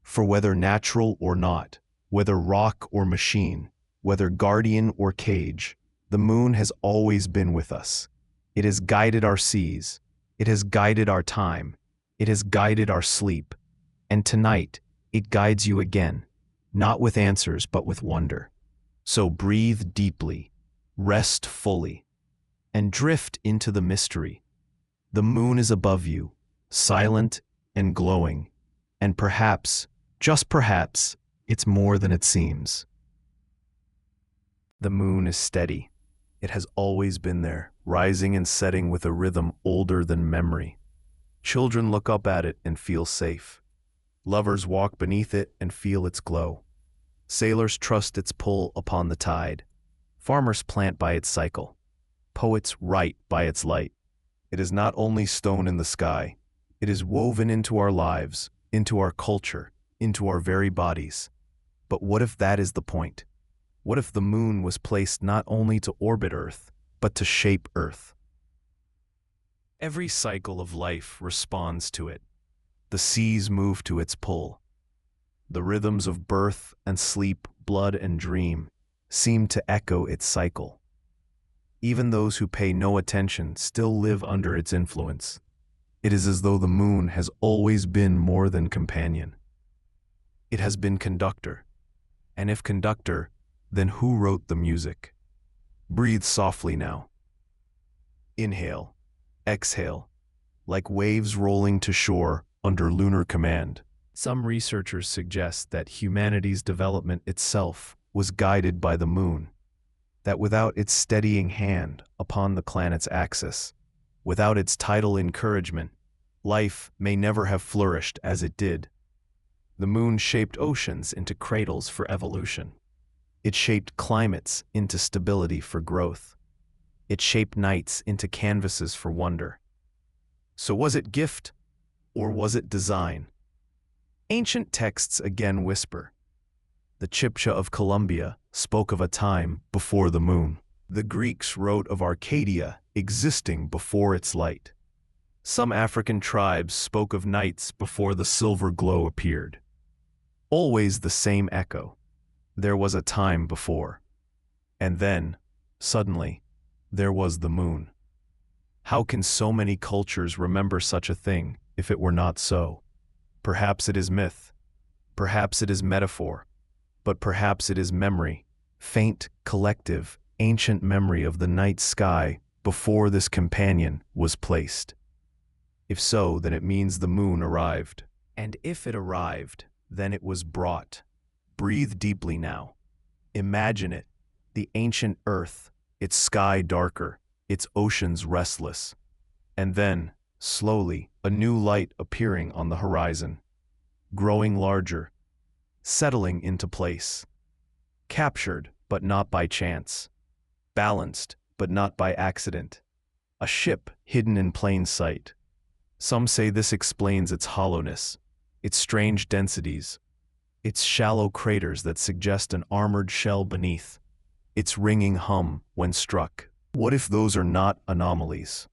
A: For whether natural or not, whether rock or machine, whether guardian or cage, the moon has always been with us. It has guided our seas. It has guided our time. It has guided our sleep. And tonight, it guides you again, not with answers but with wonder. So breathe deeply, rest fully, and drift into the mystery. The moon is above you, silent and glowing, and perhaps, just perhaps, it's more than it seems. The moon is steady. It has always been there, rising and setting with a rhythm older than memory. Children look up at it and feel safe. Lovers walk beneath it and feel its glow. Sailors trust its pull upon the tide. Farmers plant by its cycle. Poets write by its light. It is not only stone in the sky. It is woven into our lives, into our culture, into our very bodies. But what if that is the point? What if the moon was placed not only to orbit Earth, but to shape Earth? Every cycle of life responds to it. The seas move to its pull. The rhythms of birth and sleep, blood and dream seem to echo its cycle. Even those who pay no attention still live under its influence. It is as though the moon has always been more than companion. It has been conductor. And if conductor, then who wrote the music? Breathe softly now. Inhale, exhale, like waves rolling to shore under lunar command. Some researchers suggest that humanity's development itself was guided by the moon, that without its steadying hand upon the planet's axis, without its tidal encouragement, life may never have flourished as it did. The moon shaped oceans into cradles for evolution. It shaped climates into stability for growth. It shaped nights into canvases for wonder. So was it gift, or was it design? Ancient texts again whisper. The Chibcha of Columbia spoke of a time before the moon. The Greeks wrote of Arcadia existing before its light. Some African tribes spoke of nights before the silver glow appeared. Always the same echo. There was a time before. And then, suddenly, there was the moon. How can so many cultures remember such a thing if it were not so? Perhaps it is myth. Perhaps it is metaphor. But perhaps it is memory, faint, collective, ancient memory of the night sky before this companion was placed. If so, then it means the moon arrived. And if it arrived, then it was brought. Breathe deeply now. Imagine it, the ancient earth, its sky darker, its oceans restless. And then, slowly, a new light appearing on the horizon, growing larger, settling into place. Captured, but not by chance. Balanced, but not by accident. A ship hidden in plain sight. Some say this explains its hollowness, its strange densities, its shallow craters that suggest an armored shell beneath, its ringing hum when struck. What if those are not anomalies?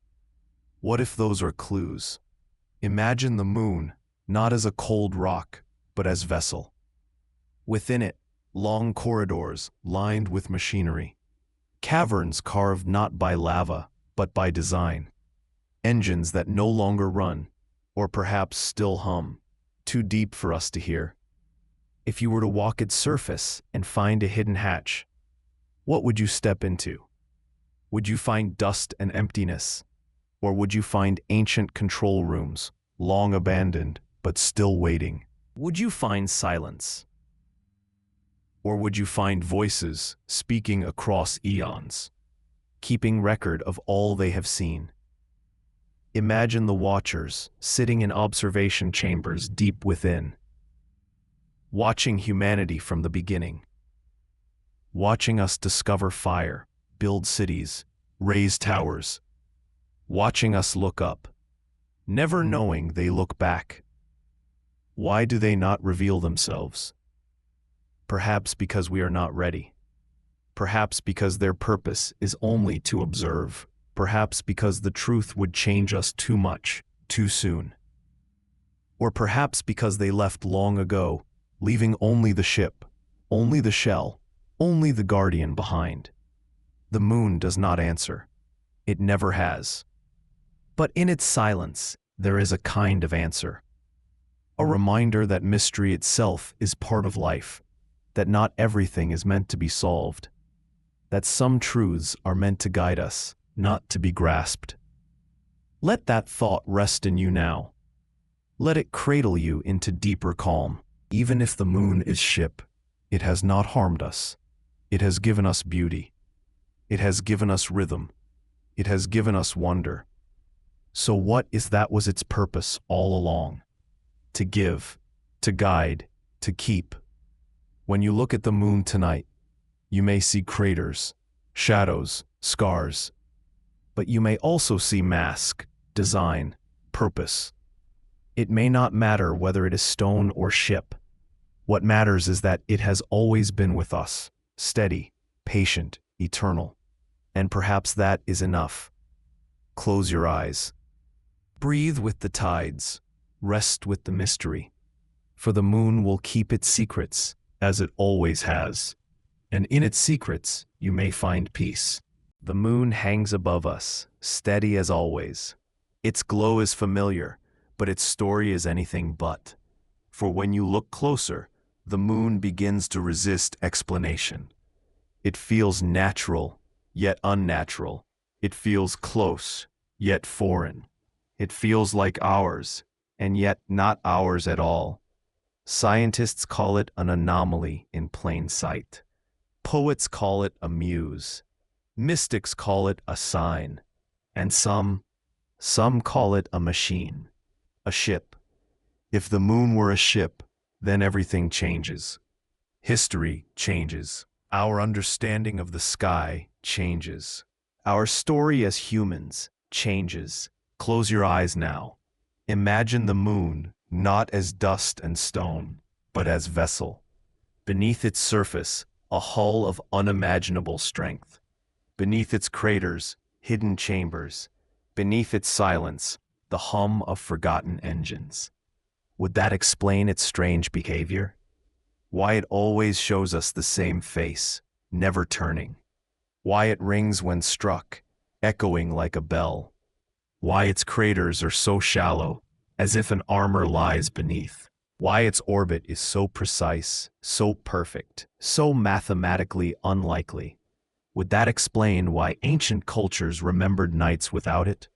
A: What if those are clues? Imagine the moon, not as a cold rock, but as vessel. Within it, long corridors lined with machinery. Caverns carved not by lava, but by design. Engines that no longer run, or perhaps still hum, too deep for us to hear. If you were to walk its surface and find a hidden hatch, what would you step into? Would you find dust and emptiness? Or would you find ancient control rooms, long abandoned, but still waiting? Would you find silence? Or would you find voices speaking across eons? keeping record of all they have seen. Imagine the watchers sitting in observation chambers deep within, watching humanity from the beginning, watching us discover fire, build cities, raise towers, watching us look up, never knowing they look back. Why do they not reveal themselves? Perhaps because we are not ready. Perhaps because their purpose is only to observe. Perhaps because the truth would change us too much, too soon. Or perhaps because they left long ago, leaving only the ship, only the shell, only the guardian behind. The moon does not answer. It never has. But in its silence, there is a kind of answer. A reminder that mystery itself is part of life, that not everything is meant to be solved, that some truths are meant to guide us, not to be grasped. Let that thought rest in you now. Let it cradle you into deeper calm. Even if the moon is ship, it has not harmed us. It has given us beauty. It has given us rhythm. It has given us wonder. So what is that was its purpose all along? To give, to guide, to keep. When you look at the moon tonight, you may see craters, shadows, scars, but you may also see mask, design, purpose. It may not matter whether it is stone or ship. What matters is that it has always been with us, steady, patient, eternal. And perhaps that is enough. Close your eyes. Breathe with the tides. Rest with the mystery. For the moon will keep its secrets, as it always has. And in its secrets, you may find peace. The moon hangs above us, steady as always. Its glow is familiar, but its story is anything but. For when you look closer, the moon begins to resist explanation. It feels natural, yet unnatural. It feels close, yet foreign. It feels like ours, and yet not ours at all. Scientists call it an anomaly in plain sight. Poets call it a muse. Mystics call it a sign. And some call it a machine, a ship. If the moon were a ship, then everything changes. History changes. Our understanding of the sky changes. Our story as humans changes. Close your eyes now. Imagine the moon not as dust and stone, but as vessel. Beneath its surface, a hull of unimaginable strength. Beneath its craters, hidden chambers. Beneath its silence, the hum of forgotten engines. Would that explain its strange behavior? Why it always shows us the same face, never turning. Why it rings when struck, echoing like a bell. Why its craters are so shallow, as if an armor lies beneath. Why its orbit is so precise, so perfect, so mathematically unlikely. Would that explain why ancient cultures remembered nights without it?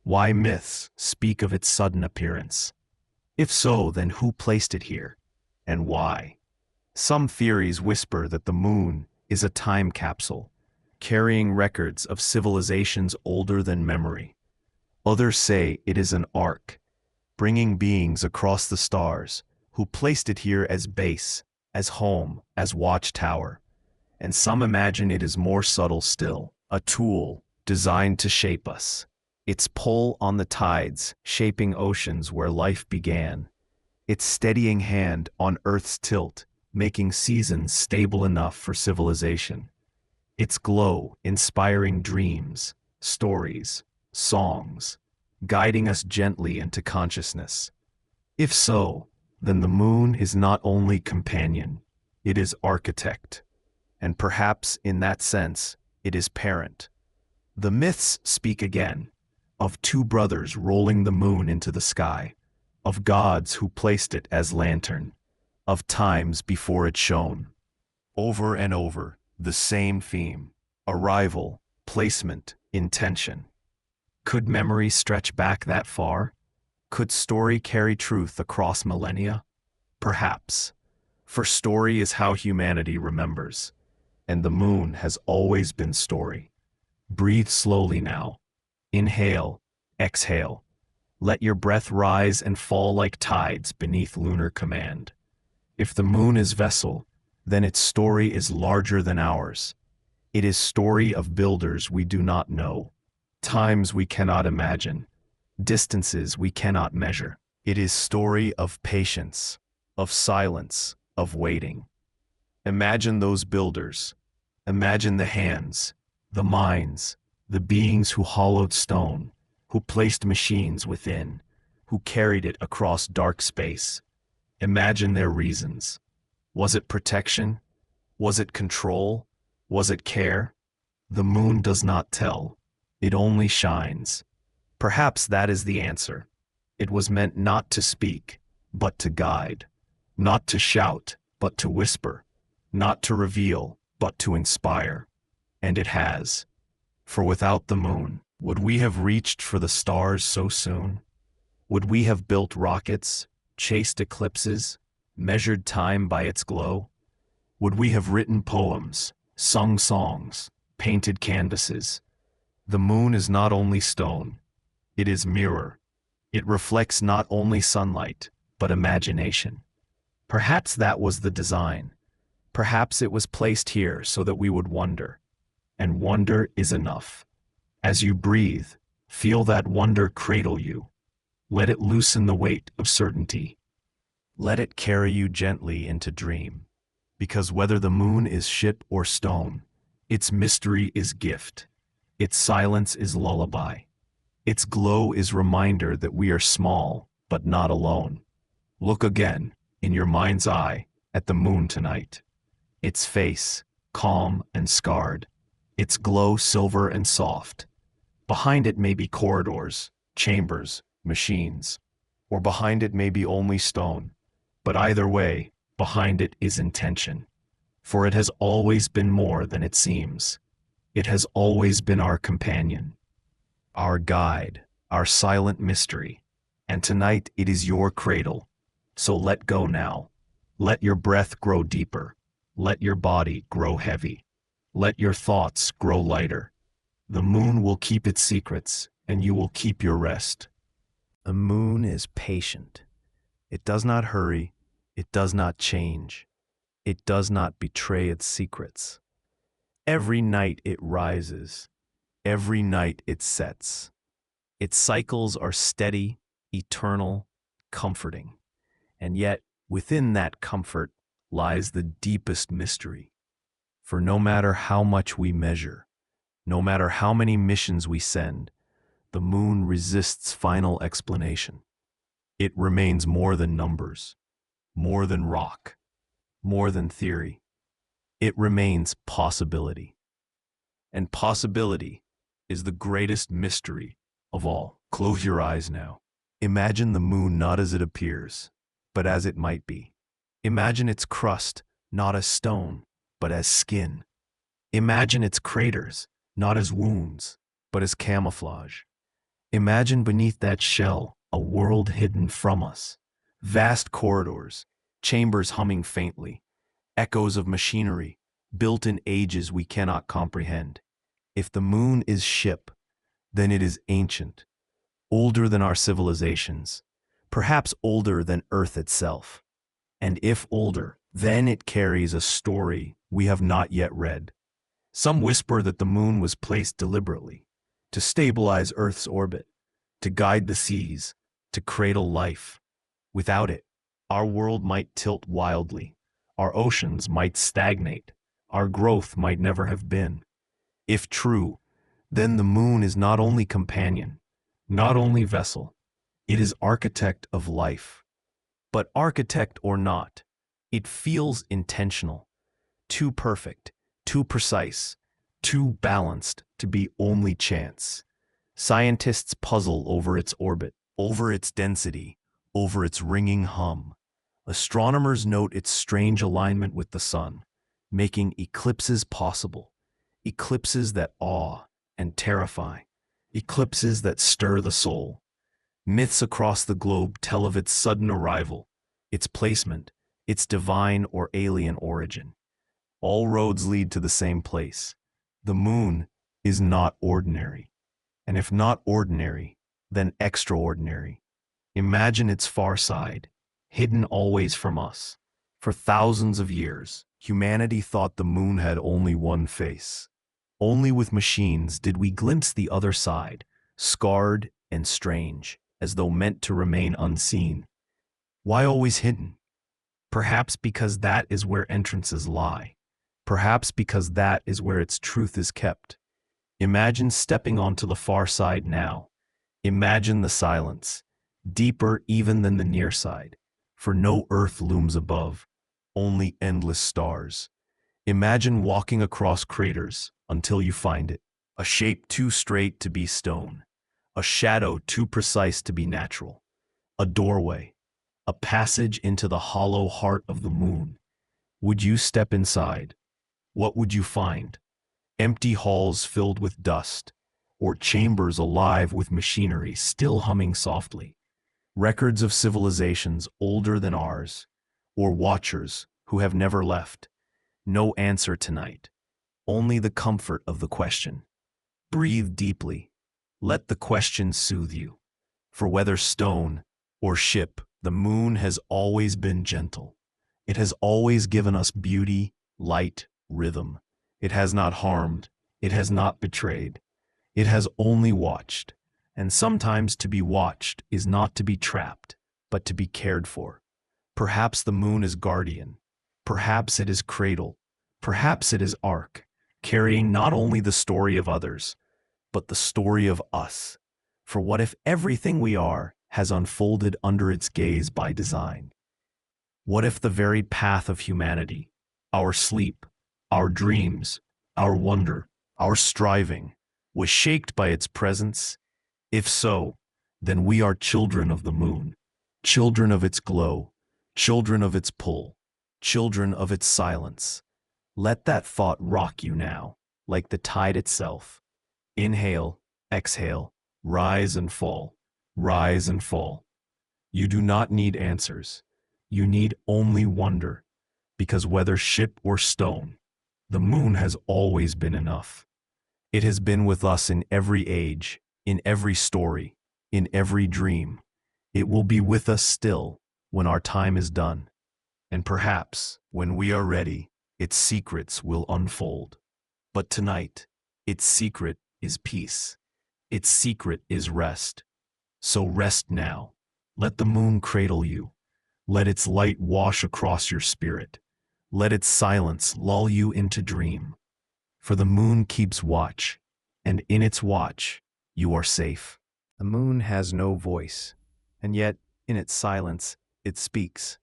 A: Why myths speak of its sudden appearance? If so, then who placed it here, and why? Some theories whisper that the moon is a time capsule, carrying records of civilizations older than memory. Others say it is an ark, bringing beings across the stars, who placed it here as base, as home, as watchtower. And some imagine it is more subtle still, a tool designed to shape us. Its pull on the tides, shaping oceans where life began. Its steadying hand on Earth's tilt, making seasons stable enough for civilization. Its glow inspiring dreams, stories, songs, guiding us gently into consciousness. If so, then the moon is not only companion, it is architect. And perhaps in that sense, it is parent. The myths speak again, of two brothers rolling the moon into the sky, of gods who placed it as lantern, of times before it shone. Over and over, the same theme, arrival, placement, intention. Could memory stretch back that far? Could story carry truth across millennia? Perhaps. For story is how humanity remembers, and the moon has always been story. Breathe slowly now. Inhale, exhale. Let your breath rise and fall like tides beneath lunar command. If the moon is vessel, then its story is larger than ours. It is story of builders we do not know, times we cannot imagine, distances we cannot measure. It is story of patience, of silence, of waiting. Imagine those builders. Imagine the hands, the minds, the beings who hollowed stone, who placed machines within, who carried it across dark space. Imagine their reasons. Was it protection? Was it control? Was it care? The moon does not tell. It only shines. Perhaps that is the answer. It was meant not to speak, but to guide. Not to shout, but to whisper. Not to reveal, but to inspire. And it has. For without the moon, would we have reached for the stars so soon? Would we have built rockets, chased eclipses, measured time by its glow? Would we have written poems, sung songs, painted canvases? The moon is not only stone, it is mirror. It reflects not only sunlight, but imagination. Perhaps that was the design. Perhaps it was placed here so that we would wonder. And wonder is enough. As you breathe, feel that wonder cradle you. Let it loosen the weight of certainty. Let it carry you gently into dream. Because whether the moon is ship or stone, its mystery is gift. Its silence is lullaby. Its glow is reminder that we are small, but not alone. Look again, in your mind's eye, at the moon tonight. Its face, calm and scarred. Its glow silver and soft. Behind it may be corridors, chambers, machines. Or behind it may be only stone. But either way, behind it is intention. For it has always been more than it seems. It has always been our companion, our guide, our silent mystery. And tonight it is your cradle. So let go now. Let your breath grow deeper. Let your body grow heavy. Let your thoughts grow lighter. The moon will keep its secrets, and you will keep your rest. The moon is patient. It does not hurry. It does not change. It does not betray its secrets. Every night it rises. Every night it sets. Its cycles are steady, eternal, comforting. And yet, within that comfort lies the deepest mystery. For no matter how much we measure, no matter how many missions we send, the moon resists final explanation. It remains more than numbers, more than rock, more than theory. It remains possibility. And possibility is the greatest mystery of all. Close your eyes now. Imagine the moon not as it appears, but as it might be. Imagine its crust not as stone, but as skin. Imagine its craters not as wounds, but as camouflage. Imagine beneath that shell a world hidden from us. Vast corridors, chambers humming faintly, echoes of machinery built in ages we cannot comprehend. If the moon is ship, then it is ancient, older than our civilizations, perhaps older than Earth itself. And if older, then it carries a story we have not yet read. Some whisper that the moon was placed deliberately, to stabilize Earth's orbit, to guide the seas, to cradle life. Without it, our world might tilt wildly, our oceans might stagnate, our growth might never have been. If true, then the moon is not only companion, not only vessel, it is architect of life. But architect or not, it feels intentional, too perfect, too precise, too balanced to be only chance. Scientists puzzle over its orbit, over its density, over its ringing hum. Astronomers note its strange alignment with the sun, making eclipses possible. Eclipses that awe and terrify. Eclipses that stir the soul. Myths across the globe tell of its sudden arrival, its placement, its divine or alien origin. All roads lead to the same place, the moon is not ordinary. And if not ordinary, then extraordinary. Imagine its far side, hidden always from us. For thousands of years, humanity thought the moon had only one face. Only with machines did we glimpse the other side, scarred and strange, as though meant to remain unseen. Why always hidden? Perhaps because that is where entrances lie. Perhaps because that is where its truth is kept. Imagine stepping onto the far side now. Imagine the silence, deeper even than the near side, for no earth looms above, only endless stars. Imagine walking across craters until you find it, a shape too straight to be stone, a shadow too precise to be natural, a doorway, a passage into the hollow heart of the moon. Would you step inside? What would you find? Empty halls filled with dust, or chambers alive with machinery still humming softly? Records of civilizations older than ours, or watchers who have never left? No answer tonight, only the comfort of the question. Breathe deeply. Let the question soothe you. For whether stone or ship, the moon has always been gentle. It has always given us beauty, light, rhythm. It has not harmed. It has not betrayed. It has only watched. And sometimes to be watched is not to be trapped, but to be cared for. Perhaps the moon is guardian. Perhaps it is cradle. Perhaps it is ark, carrying not only the story of others, but the story of us. For what if everything we are has unfolded under its gaze by design? What if the very path of humanity, our sleep, our dreams, our wonder, our striving, was shaped by its presence? If so, then we are children of the moon, children of its glow, children of its pull, children of its silence. Let that thought rock you now, like the tide itself. Inhale, exhale, rise and fall, rise and fall. You do not need answers. You need only wonder, because whether ship or stone, the moon has always been enough. It has been with us in every age, in every story, in every dream. It will be with us still when our time is done. And perhaps, when we are ready, its secrets will unfold. But tonight, its secret is peace. Its secret is rest. So rest now. Let the moon cradle you. Let its light wash across your spirit. Let its silence lull you into dream. For the moon keeps watch, and in its watch, you are safe. The moon has no voice, and yet, in its silence, it speaks.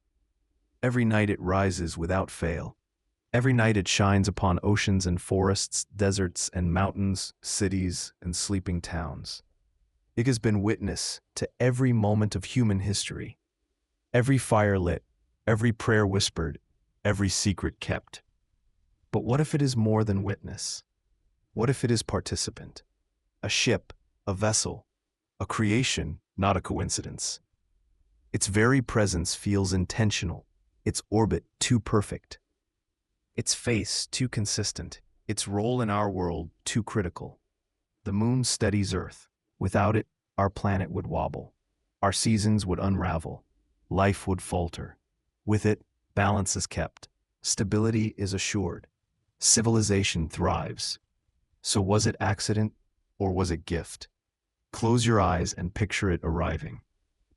A: Every night it rises without fail. Every night it shines upon oceans and forests, deserts and mountains, cities and sleeping towns. It has been witness to every moment of human history. Every fire lit, every prayer whispered, every secret kept. But what if it is more than witness? What if it is participant? A ship, a vessel, a creation, not a coincidence. Its very presence feels intentional, its orbit too perfect, its face too consistent, its role in our world too critical. The moon steadies Earth. Without it, our planet would wobble. Our seasons would unravel. Life would falter. With it, balance is kept. Stability is assured. Civilization thrives. So was it accident or was it gift? Close your eyes and picture it arriving.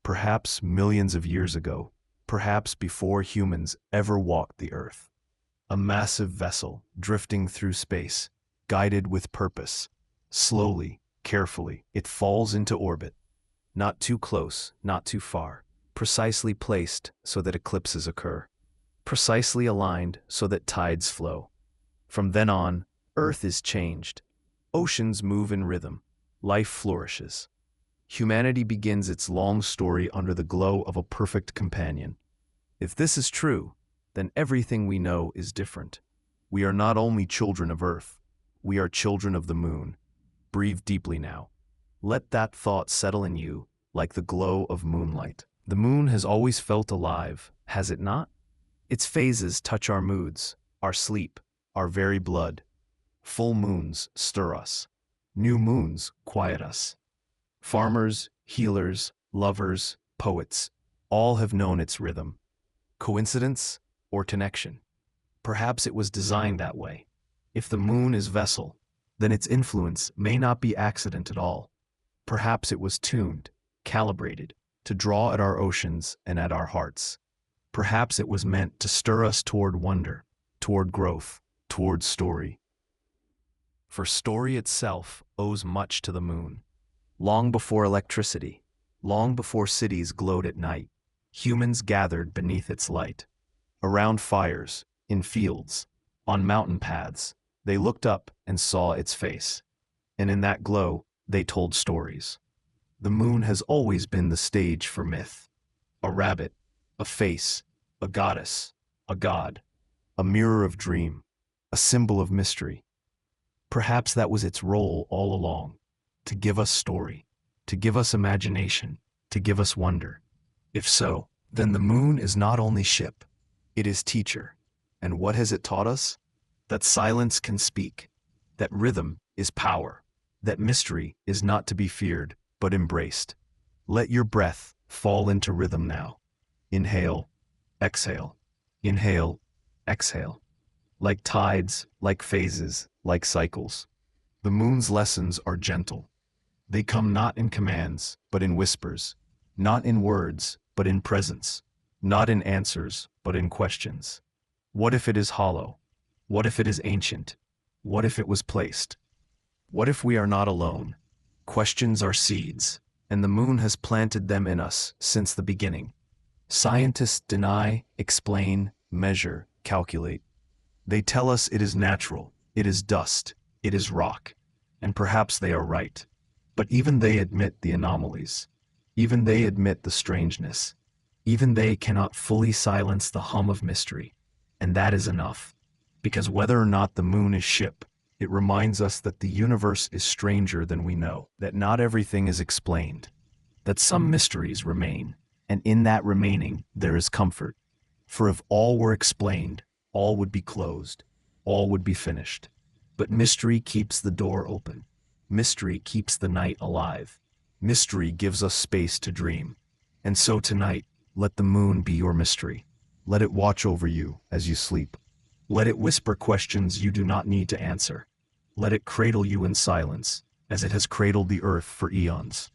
A: Perhaps millions of years ago, perhaps before humans ever walked the earth. A massive vessel drifting through space, guided with purpose. Slowly, carefully, it falls into orbit. Not too close, not too far. Precisely placed so that eclipses occur. Precisely aligned so that tides flow. From then on, Earth is changed. Oceans move in rhythm. Life flourishes. Humanity begins its long story under the glow of a perfect companion. If this is true, then everything we know is different. We are not only children of Earth, we are children of the moon. Breathe deeply now. Let that thought settle in you like the glow of moonlight. The moon has always felt alive, has it not? Its phases touch our moods, our sleep, our very blood. Full moons stir us. New moons quiet us. Farmers, healers, lovers, poets, all have known its rhythm. Coincidence or connection? Perhaps it was designed that way. If the moon is vessel, then its influence may not be accident at all. Perhaps it was tuned, calibrated, to draw at our oceans and at our hearts. Perhaps it was meant to stir us toward wonder, toward growth, toward story. For story itself owes much to the moon. Long before electricity, long before cities glowed at night, humans gathered beneath its light. Around fires, in fields, on mountain paths, they looked up and saw its face. And in that glow, they told stories. The moon has always been the stage for myth. A rabbit, a face, a goddess, a god, a mirror of dream, a symbol of mystery. Perhaps that was its role all along, to give us story, to give us imagination, to give us wonder. If so, then the moon is not only ship, it is teacher. And what has it taught us? That silence can speak, that rhythm is power, that mystery is not to be feared, but embraced. Let your breath fall into rhythm now. Inhale, exhale, inhale, exhale. Like tides, like phases, like cycles. The moon's lessons are gentle. They come not in commands, but in whispers. Not in words, but in presence. Not in answers, but in questions. What if it is hollow? What if it is ancient? What if it was placed? What if we are not alone? Questions are seeds, and the moon has planted them in us since the beginning. Scientists deny, explain, measure, calculate. They tell us it is natural, it is dust, it is rock, and perhaps they are right. But even they admit the anomalies. Even they admit the strangeness. Even they cannot fully silence the hum of mystery. And that is enough. Because whether or not the moon is ship, it reminds us that the universe is stranger than we know, that not everything is explained, that some mysteries remain, and in that remaining there is comfort. For if all were explained, all would be closed, all would be finished. But mystery keeps the door open. Mystery keeps the night alive. Mystery gives us space to dream. And so tonight, let the moon be your mystery. Let it watch over you as you sleep. Let it whisper questions you do not need to answer. Let it cradle you in silence, as it has cradled the earth for eons.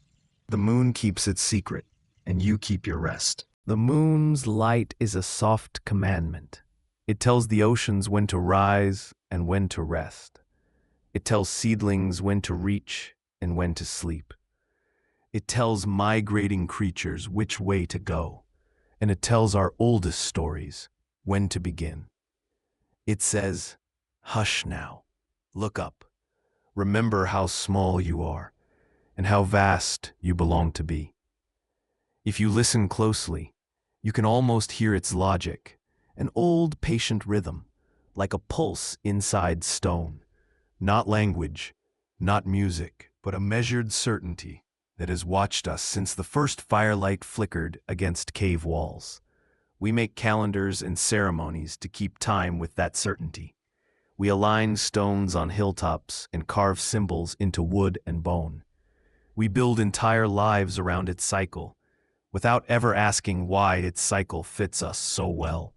A: The moon keeps its secret, and you keep your rest. The moon's light is a soft commandment. It tells the oceans when to rise and when to rest. It tells seedlings when to reach and when to sleep. It tells migrating creatures which way to go. And it tells our oldest stories when to begin. It says, hush now, look up, remember how small you are, and how vast you belong to be. If you listen closely, you can almost hear its logic, an old patient rhythm, like a pulse inside stone. Not language, not music, but a measured certainty that has watched us since the first firelight flickered against cave walls. We make calendars and ceremonies to keep time with that certainty. We align stones on hilltops and carve symbols into wood and bone. We build entire lives around its cycle, without ever asking why its cycle fits us so well.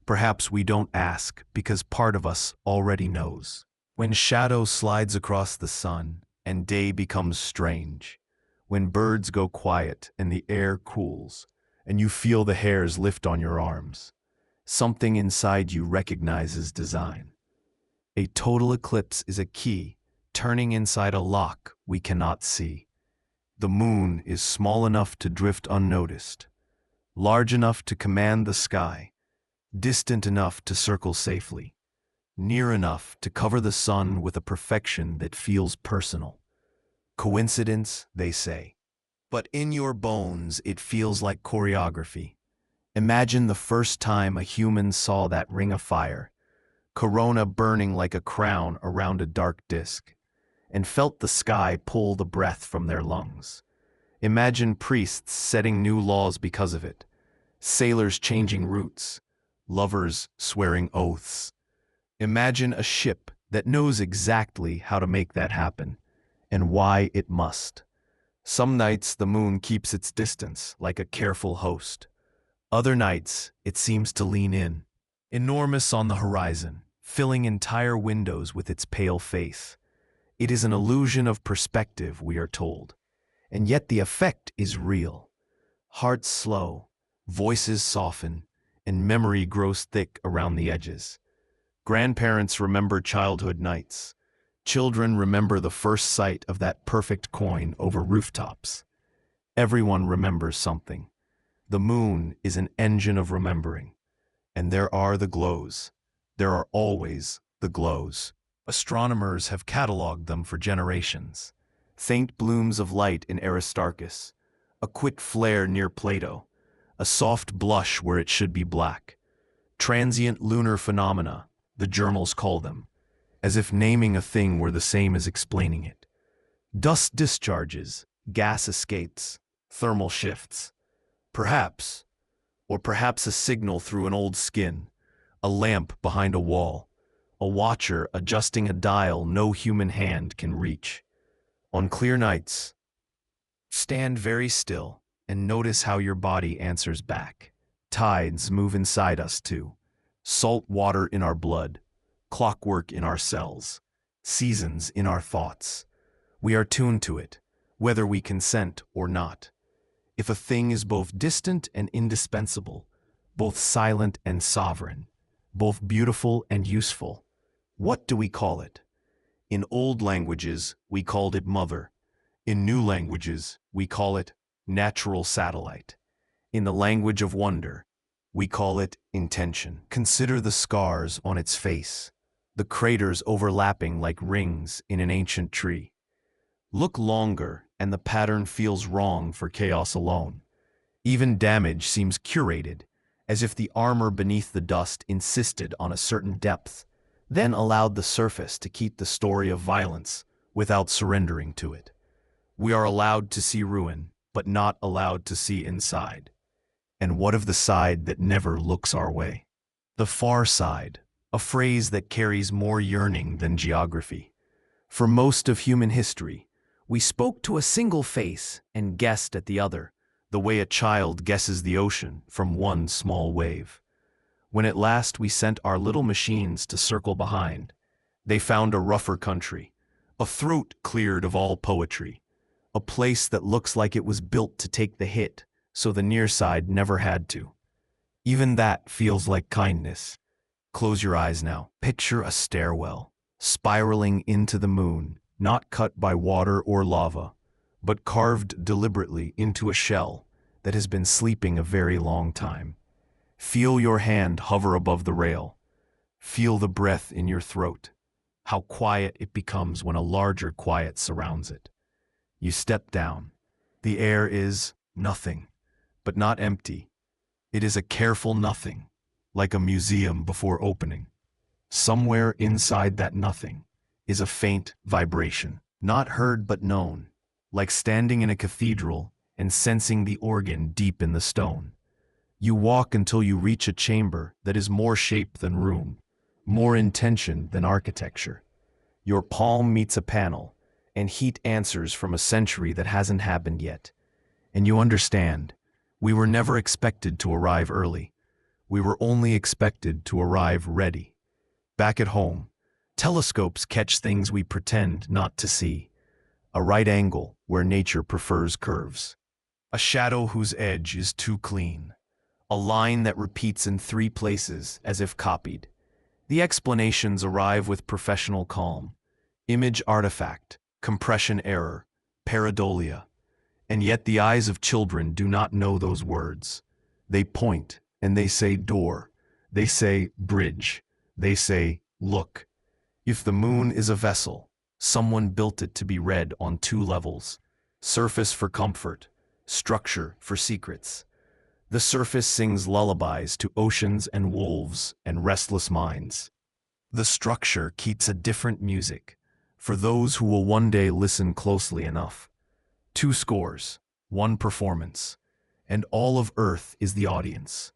A: Perhaps we don't ask because part of us already knows. When shadow slides across the sun and day becomes strange, when birds go quiet and the air cools, and you feel the hairs lift on your arms, something inside you recognizes design. A total eclipse is a key, turning inside a lock we cannot see. The moon is small enough to drift unnoticed, large enough to command the sky, distant enough to circle safely, near enough to cover the sun with a perfection that feels personal. Coincidence, they say. But in your bones, it feels like choreography. Imagine the first time a human saw that ring of fire, corona burning like a crown around a dark disk, and felt the sky pull the breath from their lungs. Imagine priests setting new laws because of it, sailors changing routes, lovers swearing oaths. Imagine a ship that knows exactly how to make that happen. and why it must. Some nights the moon keeps its distance like a careful host. Other nights it seems to lean in, enormous on the horizon, filling entire windows with its pale face. It is an illusion of perspective, we are told, and yet the effect is real. Hearts slow, voices soften, and memory grows thick around the edges. Grandparents remember childhood nights. Children remember the first sight of that perfect coin over rooftops. Everyone remembers something. The moon is an engine of remembering. And there are the glows. There are always the glows. Astronomers have cataloged them for generations. Faint blooms of light in Aristarchus, a quick flare near Plato, a soft blush where it should be black. Transient lunar phenomena, the journals call them, as if naming a thing were the same as explaining it. Dust discharges, gas escapes, thermal shifts. Perhaps, or perhaps a signal through an old skin, a lamp behind a wall, a watcher adjusting a dial no human hand can reach. On clear nights, stand very still and notice how your body answers back. Tides move inside us too. Salt water in our blood, clockwork in our cells, seasons in our thoughts. We are tuned to it, whether we consent or not. If a thing is both distant and indispensable, both silent and sovereign, both beautiful and useful, what do we call it? In old languages, we called it mother. In new languages, we call it natural satellite. In the language of wonder, we call it intention. Consider the scars on its face, the craters overlapping like rings in an ancient tree. Look longer, and the pattern feels wrong for chaos alone. Even damage seems curated, as if the armor beneath the dust insisted on a certain depth, then allowed the surface to keep the story of violence without surrendering to it. We are allowed to see ruin, but not allowed to see inside. And what of the side that never looks our way? The far side, a phrase that carries more yearning than geography. For most of human history, we spoke to a single face and guessed at the other, the way a child guesses the ocean from one small wave. When at last we sent our little machines to circle behind, they found a rougher country, a throat cleared of all poetry, a place that looks like it was built to take the hit, so the near side never had to. Even that feels like kindness. Close your eyes now. Picture a stairwell, spiraling into the moon, not cut by water or lava, but carved deliberately into a shell that has been sleeping a very long time. Feel your hand hover above the rail. Feel the breath in your throat. How quiet it becomes when a larger quiet surrounds it. You step down. The air is nothing, but not empty. It is a careful nothing, like a museum before opening. Somewhere inside that nothing is a faint vibration, not heard but known, like standing in a cathedral and sensing the organ deep in the stone. You walk until you reach a chamber that is more shape than room, more intention than architecture. Your palm meets a panel, and heat answers from a century that hasn't happened yet. And you understand, we were never expected to arrive early. We were only expected to arrive ready. Back at home, telescopes catch things we pretend not to see. A right angle where nature prefers curves. A shadow whose edge is too clean. A line that repeats in 3 places as if copied. The explanations arrive with professional calm. Image artifact, compression error, pareidolia. And yet the eyes of children do not know those words. They point and they say door. They say bridge. They say look. If the moon is a vessel, someone built it to be read on 2 levels. Surface for comfort, structure for secrets. The surface sings lullabies to oceans and wolves and restless minds. The structure keeps a different music for those who will one day listen closely enough. 2 scores, 1 performance, and all of Earth is the audience.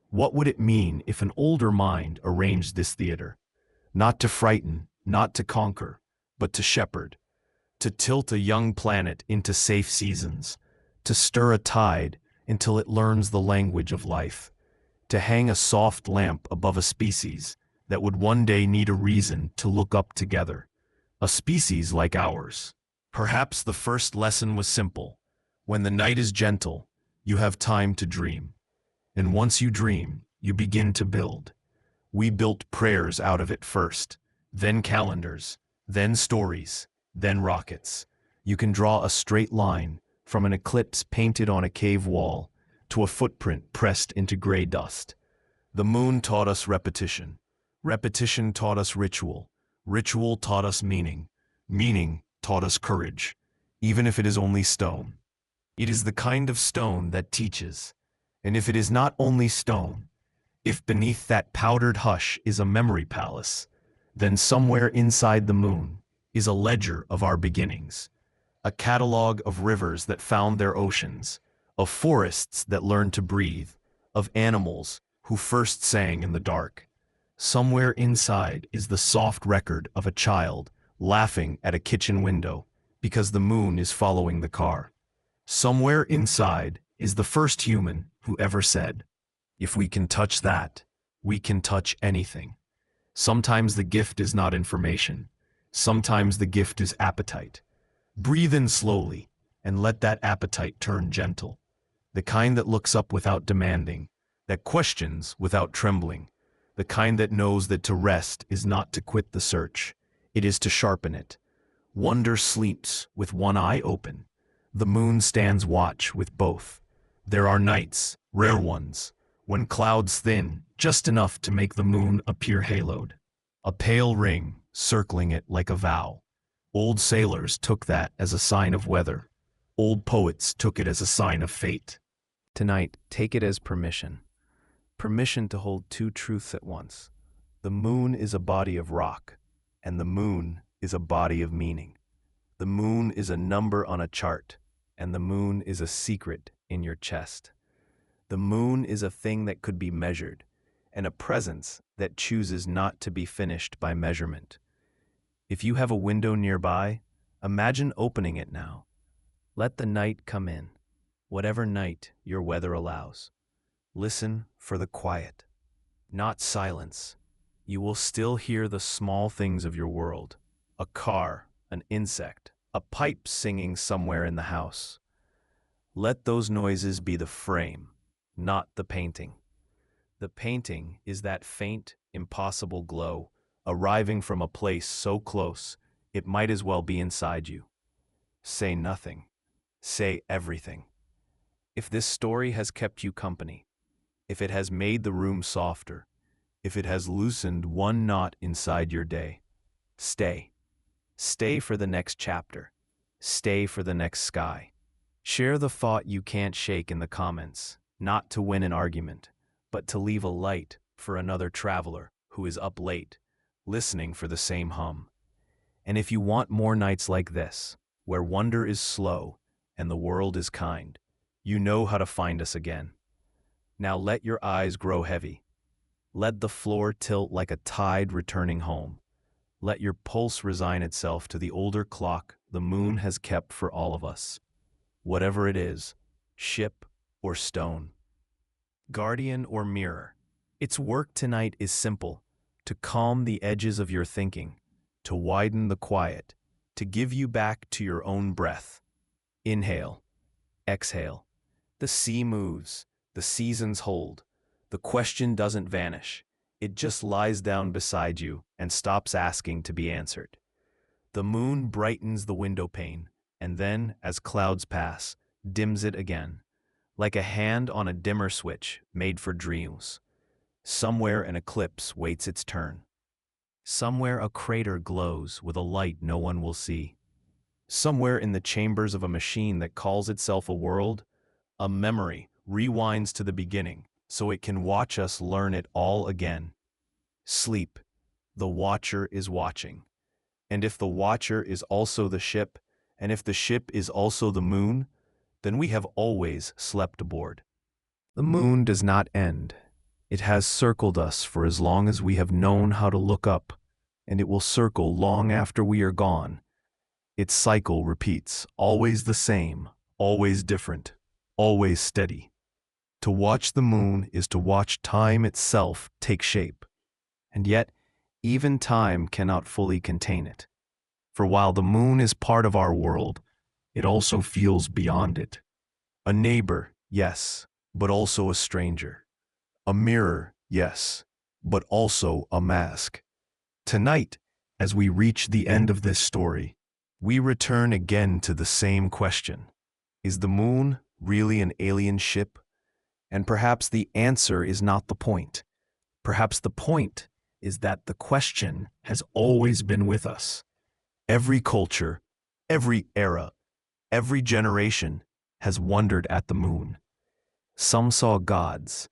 A: What would it mean if an older mind arranged this theater? Not to frighten, not to conquer, but to shepherd. to tilt a young planet into safe seasons, to stir a tide until it learns the language of life, to hang a soft lamp above a species that would one day need a reason to look up together, a species like ours. Perhaps the first lesson was simple. When the night is gentle, you have time to dream. And once you dream, you begin to build. We built prayers out of it first, then calendars, then stories, then rockets. You can draw a straight line from an eclipse painted on a cave wall to a footprint pressed into gray dust. The moon taught us repetition. Repetition taught us ritual. Ritual taught us meaning. Meaning taught us courage, even if it is only stone. It is the kind of stone that teaches. And if it is not only stone, if beneath that powdered hush is a memory palace, then somewhere inside the moon is a ledger of our beginnings, a catalog of rivers that found their oceans, of forests that learned to breathe, of animals who first sang in the dark. Somewhere inside is the soft record of a child laughing at a kitchen window because the moon is following the car. Somewhere inside is the first human who ever said, "If we can touch that, we can touch anything." Sometimes the gift is not information. Sometimes the gift is appetite. Breathe in slowly and let that appetite turn gentle. The kind that looks up without demanding, that questions without trembling, the kind that knows that to rest is not to quit the search, it is to sharpen it. Wonder sleeps with one eye open. The moon stands watch with both. There are nights, rare ones, when clouds thin just enough to make the moon appear haloed. A pale ring circling it like a vow. Old sailors took that as a sign of weather. Old poets took it as a sign of fate. Tonight, take it as permission. Permission to hold two truths at once. The moon is a body of rock, and the moon is a body of meaning. The moon is a number on a chart, and the moon is a secret in your chest. The moon is a thing that could be measured, and a presence that chooses not to be finished by measurement. If you have a window nearby, imagine opening it now. Let the night come in, whatever night your weather allows. Listen for the quiet, not silence. You will still hear the small things of your world. A car, an insect, a pipe singing somewhere in the house. Let those noises be the frame, not the painting. The painting is that faint, impossible glow, arriving from a place so close, it might as well be inside you. Say nothing. Say everything. If this story has kept you company, if it has made the room softer, if it has loosened one knot inside your day, stay. Stay for the next chapter. Stay for the next sky. Share the thought you can't shake in the comments, not to win an argument, but to leave a light for another traveler who is up late, listening for the same hum. And if you want more nights like this, where wonder is slow and the world is kind, you know how to find us again. Now let your eyes grow heavy. Let the floor tilt like a tide returning home. Let your pulse resign itself to the older clock the moon has kept for all of us. Whatever it is, ship or stone, guardian or mirror, its work tonight is simple: to calm the edges of your thinking, to widen the quiet, to give you back to your own breath. Inhale, exhale. The sea moves, the seasons hold. The question doesn't vanish. It just lies down beside you and stops asking to be answered. The moon brightens the window pane, and then, as clouds pass, dims it again, like a hand on a dimmer switch made for dreams. Somewhere an eclipse waits its turn. Somewhere a crater glows with a light no one will see. Somewhere in the chambers of a machine that calls itself a world, a memory rewinds to the beginning so it can watch us learn it all again. Sleep. The watcher is watching. And if the watcher is also the ship, and if the ship is also the moon, then we have always slept aboard. The moon does not end. It has circled us for as long as we have known how to look up, and it will circle long after we are gone. Its cycle repeats, always the same, always different, always steady. To watch the moon is to watch time itself take shape. And yet, even time cannot fully contain it. For while the moon is part of our world, it also feels beyond it. A neighbor, yes, but also a stranger. A mirror, yes, but also a mask. Tonight, as we reach the end of this story, we return again to the same question. Is the moon really an alien ship? And perhaps the answer is not the point. Perhaps the point is that the question has always been with us. Every culture, every era, every generation has wondered at the moon. Some saw gods,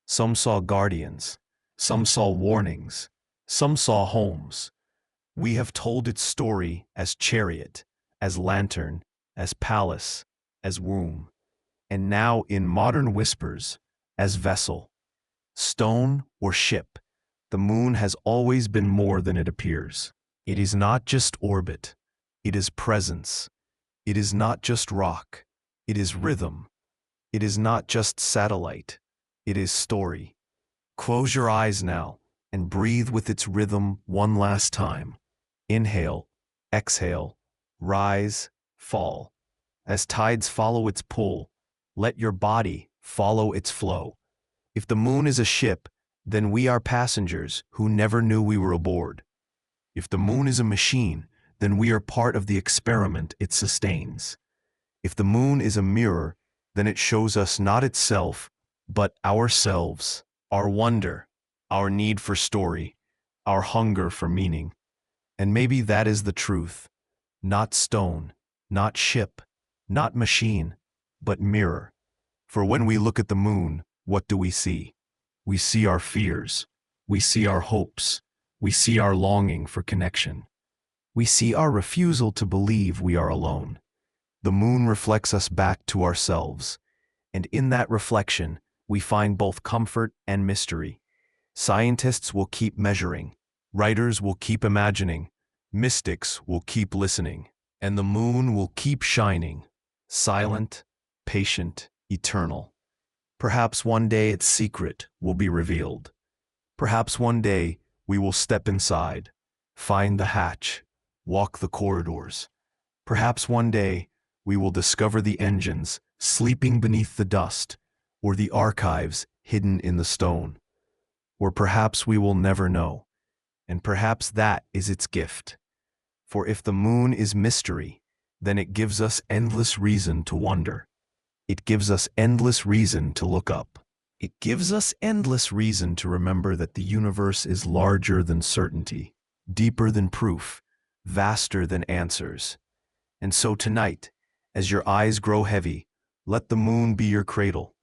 A: some saw guardians, some saw warnings, some saw homes. We have told its story as chariot, as lantern, as palace, as womb, and now in modern whispers, as vessel. Stone or ship, the moon has always been more than it appears. It is not just orbit, it is presence. It is not just rock, it is rhythm. It is not just satellite, it is story. Close your eyes now and breathe with its rhythm one last time. Inhale, exhale, rise, fall. As tides follow its pull, let your body follow its flow. If the moon is a ship, then we are passengers who never knew we were aboard. If the moon is a machine, then we are part of the experiment it sustains. If the moon is a mirror, then it shows us not itself, but ourselves, our wonder, our need for story, our hunger for meaning. And maybe that is the truth. Not stone, not ship, not machine, but mirror. For when we look at the moon, what do we see? We see our fears. We see our hopes. We see our longing for connection. We see our refusal to believe we are alone. The moon reflects us back to ourselves, and in that reflection, we find both comfort and mystery. Scientists will keep measuring, writers will keep imagining, mystics will keep listening, and the moon will keep shining, silent, patient, eternal. Perhaps one day its secret will be revealed. Perhaps one day we will step inside, find the hatch, walk the corridors. Perhaps one day we will discover the engines sleeping beneath the dust, or the archives hidden in the stone. Or perhaps we will never know, and perhaps that is its gift. For if the moon is mystery, then it gives us endless reason to wonder. It gives us endless reason to look up. It gives us endless reason to remember that the universe is larger than certainty, deeper than proof, vaster than answers. And so tonight, as your eyes grow heavy, let the moon be your cradle.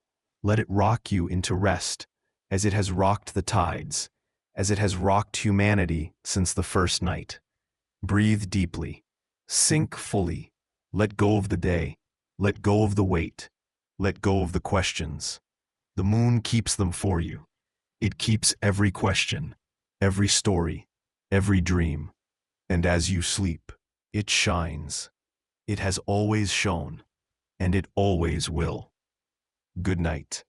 A: Let it rock you into rest, as it has rocked the tides, as it has rocked humanity since the first night. Breathe deeply, sink fully, let go of the day, let go of the weight, let go of the questions. The moon keeps them for you. It keeps every question, every story, every dream. And as you sleep, it shines. It has always shone, and it always will. Good night.